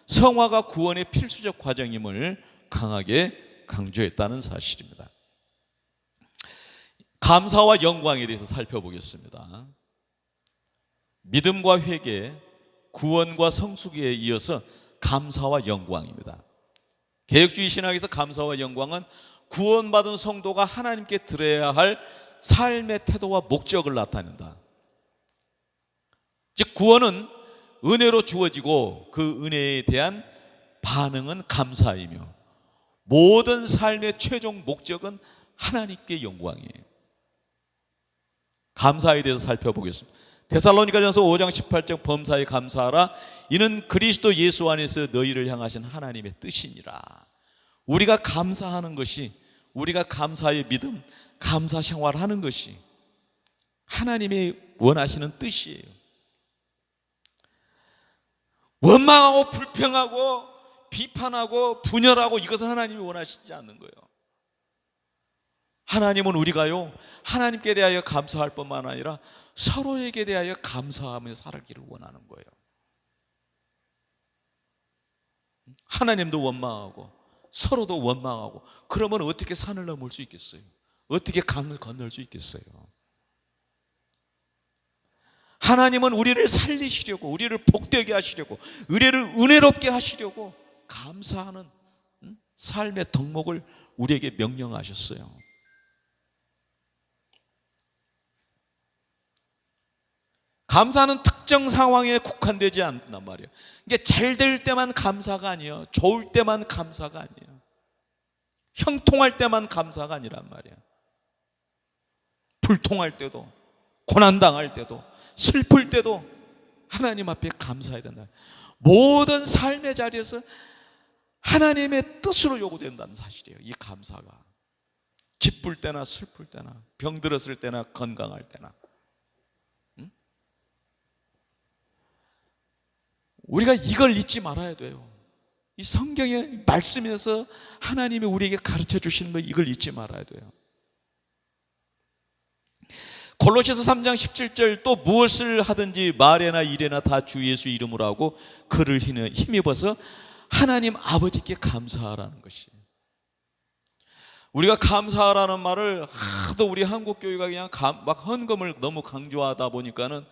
성화가 구원의 필수적 과정임을 강하게 강조했다는 사실입니다. 감사와 영광에 대해서 살펴보겠습니다. 믿음과 회개, 구원과 성숙에 이어서 감사와 영광입니다. 개혁주의 신학에서 감사와 영광은 구원받은 성도가 하나님께 드려야 할 삶의 태도와 목적을 나타낸다. 즉 구원은 은혜로 주어지고 그 은혜에 대한 반응은 감사이며 모든 삶의 최종 목적은 하나님께 영광이에요. 감사에 대해서 살펴보겠습니다. 데살로니가전서 5장 18절 범사에 감사하라. 이는 그리스도 예수 안에서 너희를 향하신 하나님의 뜻이니라. 우리가 감사하는 것이, 우리가 감사의 믿음, 감사 생활하는 것이 하나님이 원하시는 뜻이에요. 원망하고 불평하고 비판하고 분열하고 이것은 하나님이 원하시지 않는 거예요. 하나님은 우리가요, 하나님께 대하여 감사할 뿐만 아니라 서로에게 대하여 감사하며 살기를 원하는 거예요. 하나님도 원망하고 서로도 원망하고, 그러면 어떻게 산을 넘을 수 있겠어요? 어떻게 강을 건널 수 있겠어요? 하나님은 우리를 살리시려고, 우리를 복되게 하시려고, 우리를 은혜롭게 하시려고 감사하는 삶의 덕목을 우리에게 명령하셨어요. 감사는 특정 상황에 국한되지 않단 말이에요. 이게 잘 될 때만 감사가 아니에요. 좋을 때만 감사가 아니에요. 형통할 때만 감사가 아니란 말이에요. 불통할 때도, 고난당할 때도, 슬플 때도 하나님 앞에 감사해야 된다. 모든 삶의 자리에서 하나님의 뜻으로 요구된다는 사실이에요. 이 감사가 기쁠 때나 슬플 때나, 병들었을 때나 건강할 때나. 우리가 이걸 잊지 말아야 돼요. 이 성경의 말씀에서 하나님이 우리에게 가르쳐 주시는 거, 이걸 잊지 말아야 돼요. 골로새서 3장 17절, 또 무엇을 하든지 말에나 일에나 다 주 예수 이름으로 하고 그를 힘입어서 하나님 아버지께 감사하라는 것이에요. 우리가 감사하라는 말을 하도 우리 한국 교회가 그냥 막 헌금을 너무 강조하다 보니까는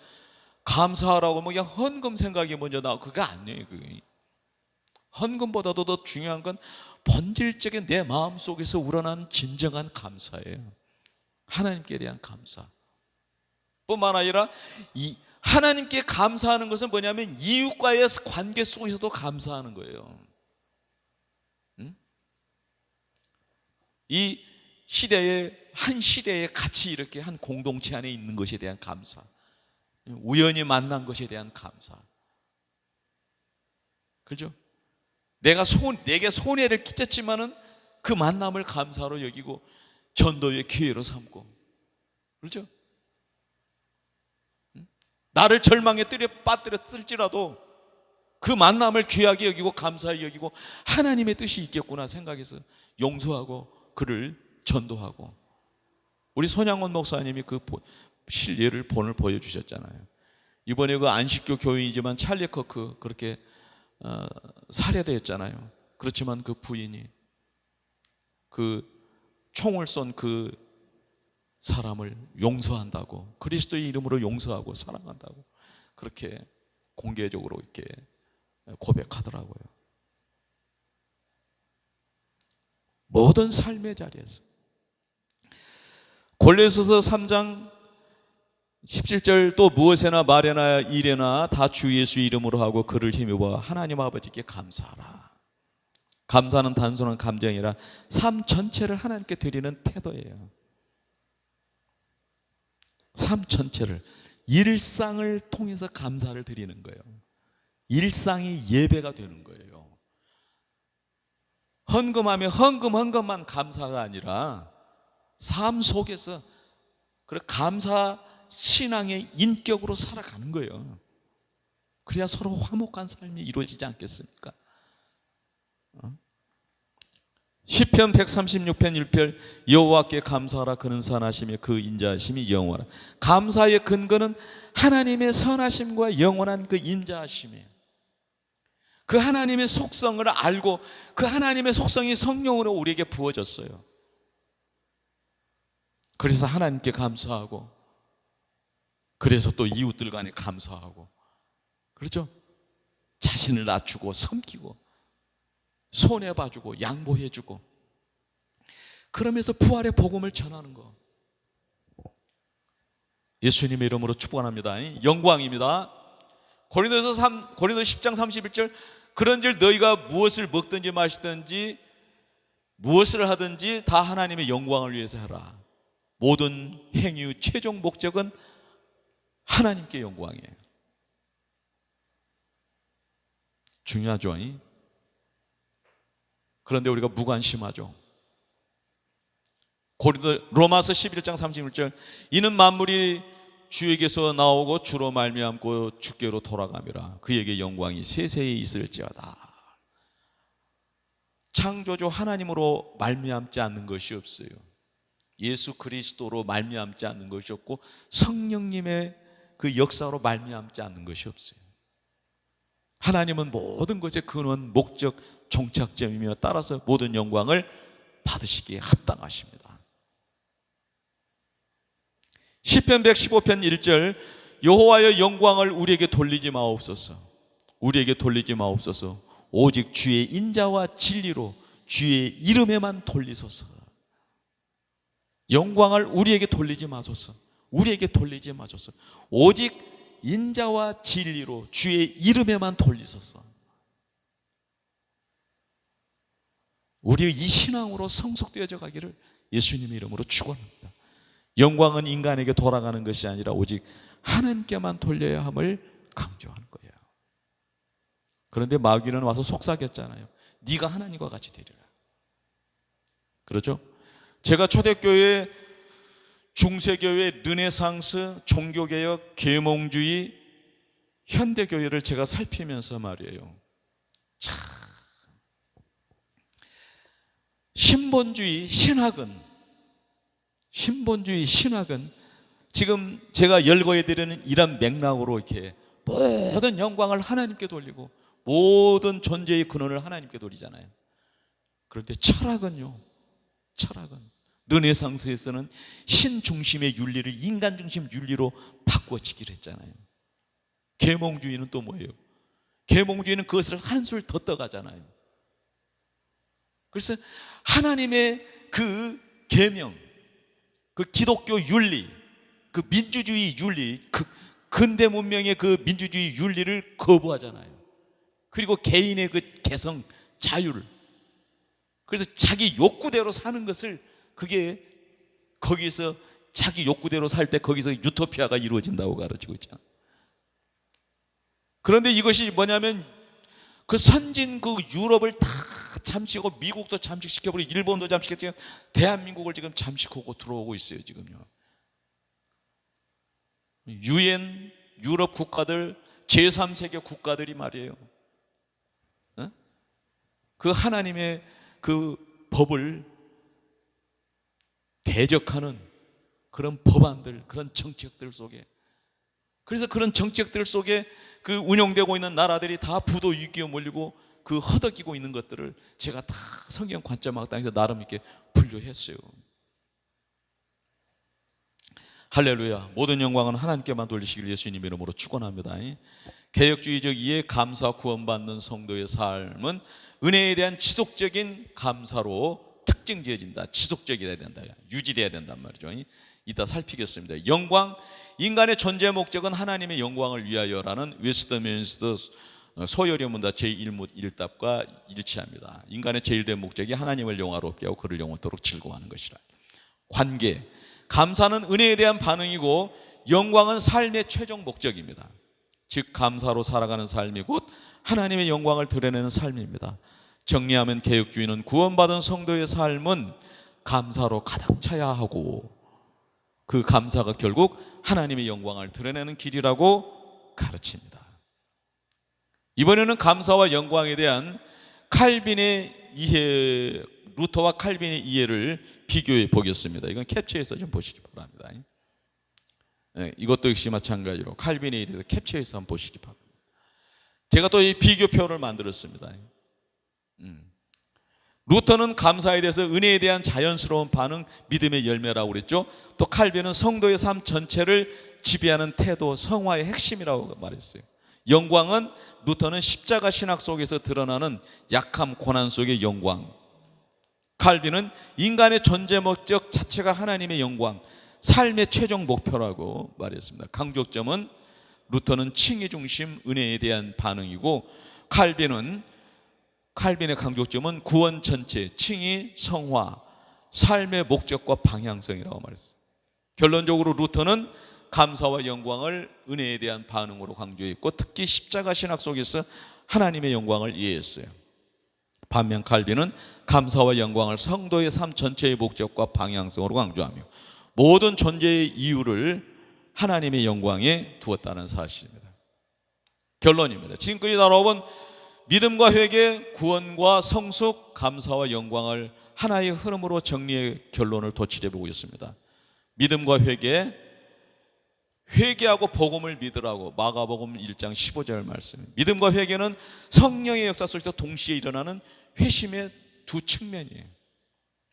감사하라고 뭐 그냥 헌금 생각이 먼저 나오고, 그게 아니에요. 그게 헌금보다도 더 중요한 건 본질적인 내 마음 속에서 우러나는 진정한 감사예요. 하나님께 대한 감사 뿐만 아니라, 이 하나님께 감사하는 것은 뭐냐면 이웃과의 관계 속에서도 감사하는 거예요. 이 시대에, 한 시대에 같이 이렇게 한 공동체 안에 있는 것에 대한 감사, 우연히 만난 것에 대한 감사. 그렇죠? 내게 손해를 끼쳤지만은 그 만남을 감사로 여기고 전도의 기회로 삼고, 그렇죠? 나를 절망에 빠뜨렸을지라도 그 만남을 귀하게 여기고 감사히 여기고 하나님의 뜻이 있겠구나 생각해서 용서하고 그를 전도하고. 우리 손양원 목사님이 그 실례를 본을 보여주셨잖아요. 이번에 그 안식교 교인이지만 찰리 커크 그렇게 살해되었잖아요. 그렇지만 그 부인이 그 총을 쏜 그 사람을 용서한다고, 그리스도의 이름으로 용서하고 사랑한다고 그렇게 공개적으로 이렇게 고백하더라고요. 모든 삶의 자리에서. 골로새서 3장 17절, 또 무엇에나 말에나 일에나 다 주 예수 이름으로 하고 그를 힘입어 하나님 아버지께 감사하라. 감사는 단순한 감정이 아니라 삶 전체를 하나님께 드리는 태도예요. 삶 전체를, 일상을 통해서 감사를 드리는 거예요. 일상이 예배가 되는 거예요. 헌금하며 헌금만 감사가 아니라 삶 속에서 그 감사 신앙의 인격으로 살아가는 거예요. 그래야 서로 화목한 삶이 이루어지지 않겠습니까? 시편 136편 1편, 여호와께 감사하라. 그는 선하시며 그 인자하심이 영원하라. 감사의 근거는 하나님의 선하심과 영원한 그 인자하심이에요. 그 하나님의 속성을 알고 그 하나님의 속성이 성령으로 우리에게 부어졌어요. 그래서 하나님께 감사하고, 그래서 또 이웃들 간에 감사하고, 그렇죠? 자신을 낮추고 섬기고 손해봐주고 양보해주고, 그러면서 부활의 복음을 전하는 거. 예수님의 이름으로 축원합니다. 영광입니다. 고린도서 10장 31절, 그런즉 너희가 무엇을 먹든지 마시든지 무엇을 하든지 다 하나님의 영광을 위해서 하라. 모든 행위의 최종 목적은 하나님께 영광이에요. 중요하죠. 그런데 우리가 무관심하죠. 로마서 11장 31절, 이는 만물이 주에게서 나오고 주로 말미암고 주께로 돌아가미라. 그에게 영광이 세세히 있을지어다. 창조주 하나님으로 말미암지 않는 것이 없어요. 예수 그리스도로 말미암지 않는 것이 없고 성령님의 그 역사로 말미암지 않는 것이 없어요. 하나님은 모든 것의 근원, 목적, 종착점이며 따라서 모든 영광을 받으시기에 합당하십니다. 시편 115편 1절 여호와의 영광을 우리에게 돌리지 마옵소서. 우리에게 돌리지 마옵소서. 오직 주의 인자와 진리로 주의 이름에만 돌리소서. 영광을 우리에게 돌리지 마소서. 우리에게 돌리지 마소서. 오직 인자와 진리로 주의 이름에만 돌리소서. 우리의 이 신앙으로 성숙되어져 가기를 예수님의 이름으로 축원합니다. 영광은 인간에게 돌아가는 것이 아니라 오직 하나님께만 돌려야 함을 강조하는 거예요. 그런데 마귀는 와서 속삭였잖아요. 네가 하나님과 같이 되리라. 그렇죠? 제가 초대교회, 중세교회, 르네상스, 종교개혁, 계몽주의, 현대교회를 제가 살피면서 말이에요. 참, 신본주의 신학은 지금 제가 열거해드리는 이런 맥락으로 이렇게 모든 영광을 하나님께 돌리고 모든 존재의 근원을 하나님께 돌리잖아요. 그런데 철학은 르네상스에서는 신 중심의 윤리를 인간 중심 윤리로 바꿔치기를 했잖아요. 계몽주의는 또 뭐예요? 계몽주의는 그것을 한술 더 떠가잖아요. 그래서 하나님의 그 계명, 그 기독교 윤리, 그 민주주의 윤리, 그 근대 문명의 그 민주주의 윤리를 거부하잖아요. 그리고 개인의 그 개성, 자유를, 그래서 자기 욕구대로 사는 것을, 그게 거기서 자기 욕구대로 살 때 거기서 유토피아가 이루어진다고 가르치고 있잖아요. 그런데 이것이 뭐냐면 그 선진 그 유럽을 다 잠식하고 미국도 잠식시켜버리고 일본도 잠식시키고 대한민국을 지금 잠식하고 들어오고 있어요. 지금요. 유엔, 유럽 국가들, 제3세계 국가들이 말이에요. 그 하나님의 그 법을 대적하는 그런 법안들, 그런 정책들 속에, 그래서 그런 정책들 속에 그 운영되고 있는 나라들이 다 부도 위기에 몰리고 그 허덕이고 있는 것들을 제가 다 성경 관점학당에서 나름 이렇게 분류했어요. 할렐루야. 모든 영광은 하나님께만 돌리시길 예수님 이름으로 축원합니다. 개혁주의적 이해, 감사, 구원받는 성도의 삶은 은혜에 대한 지속적인 감사로 특징지어진다. 지속적이어야 된다. 유지돼야 된단 말이죠. 이따 살피겠습니다. 영광, 인간의 존재 목적은 하나님의 영광을 위하여라는 웨스트민스터 소요리 문답 제1문 1답과 일치합니다. 인간의 제일된 목적이 하나님을 영화롭게 하고 그를 영원토록 즐거워하는 것이라. 관계, 감사는 은혜에 대한 반응이고 영광은 삶의 최종 목적입니다. 즉 감사로 살아가는 삶이 곧 하나님의 영광을 드러내는 삶입니다. 정리하면 개혁주의는 구원받은 성도의 삶은 감사로 가득 차야 하고 그 감사가 결국 하나님의 영광을 드러내는 길이라고 가르칩니다. 이번에는 감사와 영광에 대한 칼빈의 이해, 루터와 칼빈의 이해를 비교해 보겠습니다. 이건 캡처해서 좀 보시기 바랍니다. 이것도 역시 마찬가지로 칼빈에 대해서 캡처해서 한번 보시기 바랍니다. 제가 또 이 비교표를 만들었습니다. 루터는 감사에 대해서 은혜에 대한 자연스러운 반응, 믿음의 열매라고 그랬죠. 또 칼빈은 성도의 삶 전체를 지배하는 태도, 성화의 핵심이라고 말했어요. 영광은 루터는 십자가 신학 속에서 드러나는 약함, 고난 속의 영광. 칼빈은 인간의 존재 목적 자체가 하나님의 영광, 삶의 최종 목표라고 말했습니다. 강조점은 루터는 칭의 중심 은혜에 대한 반응이고 칼빈의 강조점은 구원 전체, 칭의, 성화, 삶의 목적과 방향성이라고 말했어요. 결론적으로 루터는 감사와 영광을 은혜에 대한 반응으로 강조했고 특히 십자가 신학 속에서 하나님의 영광을 이해했어요. 반면 칼빈은 감사와 영광을 성도의 삶 전체의 목적과 방향성으로 강조하며 모든 존재의 이유를 하나님의 영광에 두었다는 사실입니다. 결론입니다. 지금까지 다뤄본 믿음과 회개, 구원과 성숙, 감사와 영광을 하나의 흐름으로 정리의 결론을 도출해 보고 있습니다. 믿음과 회개하고 복음을 믿으라고 마가복음 1장 15절 말씀. 믿음과 회개는 성령의 역사 속에서 동시에 일어나는 회심의 두 측면이에요.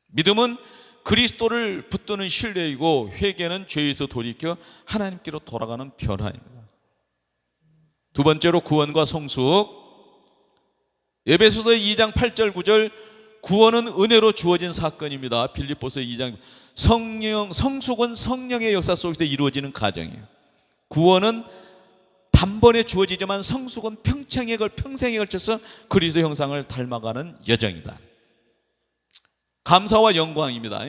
믿음은 그리스도를 붙드는 신뢰이고, 회개는 죄에서 돌이켜 하나님께로 돌아가는 변화입니다. 두 번째로 구원과 성숙. 에베소서 2장 8절 9절, 구원은 은혜로 주어진 사건입니다. 빌립보서 2장. 성숙은 성령의 역사 속에서 이루어지는 과정이에요. 구원은 단번에 주어지지만 성숙은 평생에 걸쳐서 그리스도 형상을 닮아가는 여정이다. 감사와 영광입니다.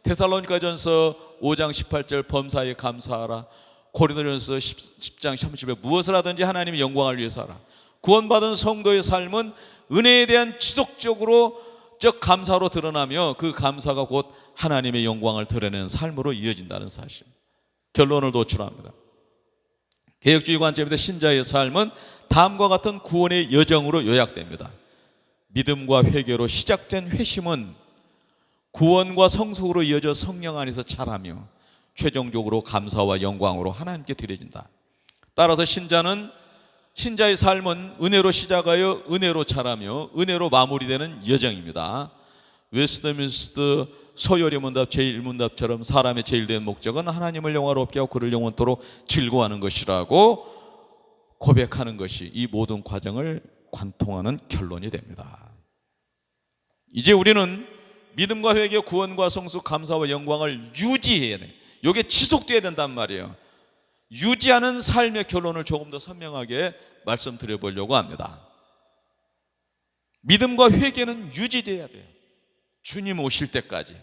데살로니가전서 5장 18절, 범사에 감사하라. 고린도전서 10장 30절, 무엇을 하든지 하나님의 영광을 위해서 하라. 구원받은 성도의 삶은 은혜에 대한 지속적으로 감사로 드러나며, 그 감사가 곧 하나님의 영광을 드러내는 삶으로 이어진다는 사실. 결론을 도출합니다. 개혁주의 관점에서 신자의 삶은 다음과 같은 구원의 여정으로 요약됩니다. 믿음과 회개로 시작된 회심은 구원과 성숙으로 이어져 성령 안에서 자라며 최종적으로 감사와 영광으로 하나님께 드려진다. 따라서 신자의 삶은 은혜로 시작하여 은혜로 자라며 은혜로 마무리되는 여정입니다. 웨스트민스터 서열의 문답 제1문답처럼 사람의 제일 된 목적은 하나님을 영화롭게 하고 그를 영원토록 즐거워하는 것이라고 고백하는 것이 이 모든 과정을 관통하는 결론이 됩니다. 이제 우리는 믿음과 회개, 구원과 성숙, 감사와 영광을 유지해야 돼. 이게 지속돼야 된단 말이에요. 유지하는 삶의 결론을 조금 더 선명하게 말씀드려 보려고 합니다. 믿음과 회개는 유지돼야 돼요. 주님 오실 때까지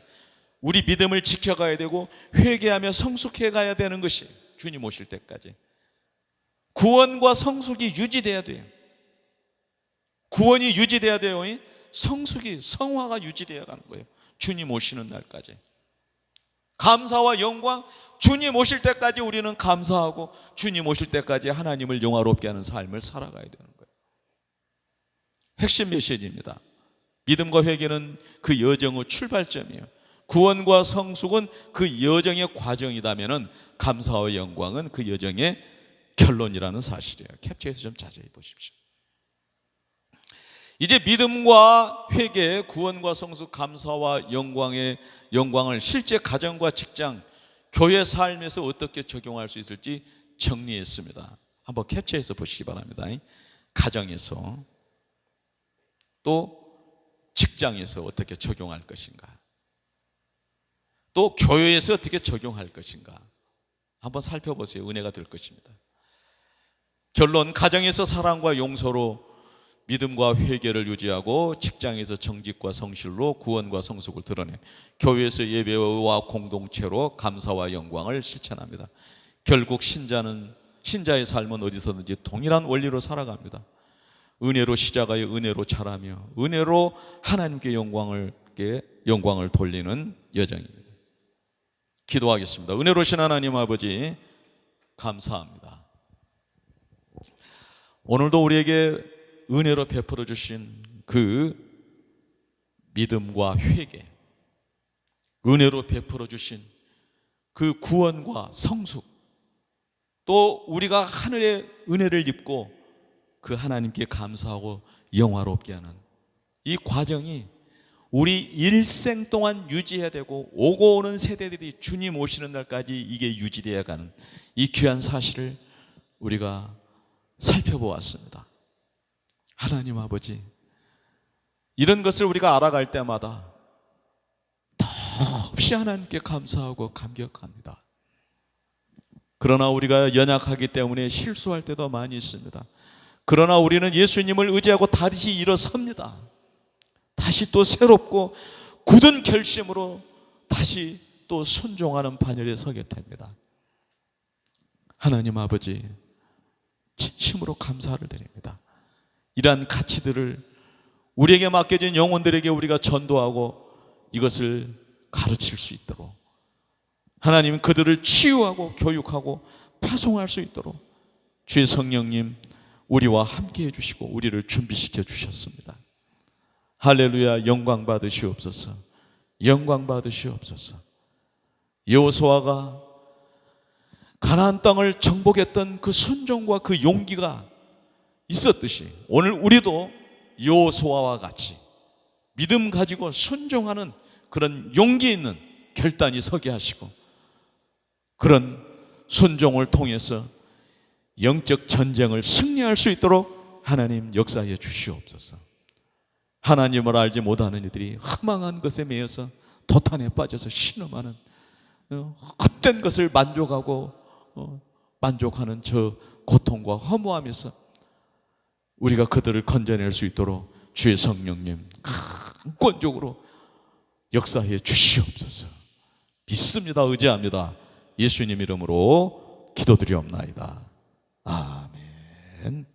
우리 믿음을 지켜가야 되고 회개하며 성숙해 가야 되는 것이 주님 오실 때까지. 구원과 성숙이 유지돼야 돼요. 구원이 유지돼야 돼요. 성숙이, 성화가 유지되어 가는 거예요. 주님 오시는 날까지. 감사와 영광, 주님 오실 때까지 우리는 감사하고 주님 오실 때까지 하나님을 영화롭게 하는 삶을 살아가야 되는 거예요. 핵심 메시지입니다. 믿음과 회개는 그 여정의 출발점이에요. 구원과 성숙은 그 여정의 과정이라면 감사와 영광은 그 여정의 결론이라는 사실이에요. 캡처해서 좀 자세히 보십시오. 이제 믿음과 회개, 구원과 성숙, 감사와 영광을 실제 가정과 직장, 교회 삶에서 어떻게 적용할 수 있을지 정리했습니다. 한번 캡처해서 보시기 바랍니다. 가정에서, 또 직장에서 어떻게 적용할 것인가, 또 교회에서 어떻게 적용할 것인가 한번 살펴보세요. 은혜가 될 것입니다. 결론, 가정에서 사랑과 용서로 믿음과 회개를 유지하고, 직장에서 정직과 성실로 구원과 성숙을 드러내, 교회에서 예배와 공동체로 감사와 영광을 실천합니다. 결국 신자의 삶은 어디서든지 동일한 원리로 살아갑니다. 은혜로 시작하여 은혜로 자라며 은혜로 하나님께 영광을 돌리는 여정입니다. 기도하겠습니다. 은혜로우신 하나님 아버지, 감사합니다. 오늘도 우리에게 은혜로 베풀어 주신 그 믿음과 회개, 은혜로 베풀어 주신 그 구원과 성숙, 또 우리가 하늘의 은혜를 입고 그 하나님께 감사하고 영화롭게 하는 이 과정이 우리 일생 동안 유지해야 되고, 오고 오는 세대들이 주님 오시는 날까지 이게 유지되어 가는 이 귀한 사실을 우리가 살펴보았습니다. 하나님 아버지, 이런 것을 우리가 알아갈 때마다 더없이 하나님께 감사하고 감격합니다. 그러나 우리가 연약하기 때문에 실수할 때도 많이 있습니다. 그러나 우리는 예수님을 의지하고 다시 일어섭니다. 다시 또 새롭고 굳은 결심으로 다시 또 순종하는 반열에 서게 됩니다. 하나님 아버지, 진심으로 감사를 드립니다. 이러한 가치들을 우리에게 맡겨진 영혼들에게 우리가 전도하고 이것을 가르칠 수 있도록, 하나님 그들을 치유하고 교육하고 파송할 수 있도록 주의 성령님 우리와 함께 해주시고 우리를 준비시켜 주셨습니다. 할렐루야, 영광 받으시옵소서. 영광 받으시옵소서. 여호수아가 가나안 땅을 정복했던 그 순종과 그 용기가 있었듯이 오늘 우리도 여호수아와 같이 믿음 가지고 순종하는 그런 용기 있는 결단이 서게 하시고, 그런 순종을 통해서 영적 전쟁을 승리할 수 있도록 하나님 역사해 주시옵소서. 하나님을 알지 못하는 이들이 허망한 것에 매여서 도탄에 빠져서 신음하는 헛된 것을 만족하는 저 고통과 허무함에서 우리가 그들을 건져낼 수 있도록 주의 성령님 강권적으로 역사해 주시옵소서. 믿습니다. 의지합니다. 예수님 이름으로 기도드리옵나이다. 아멘.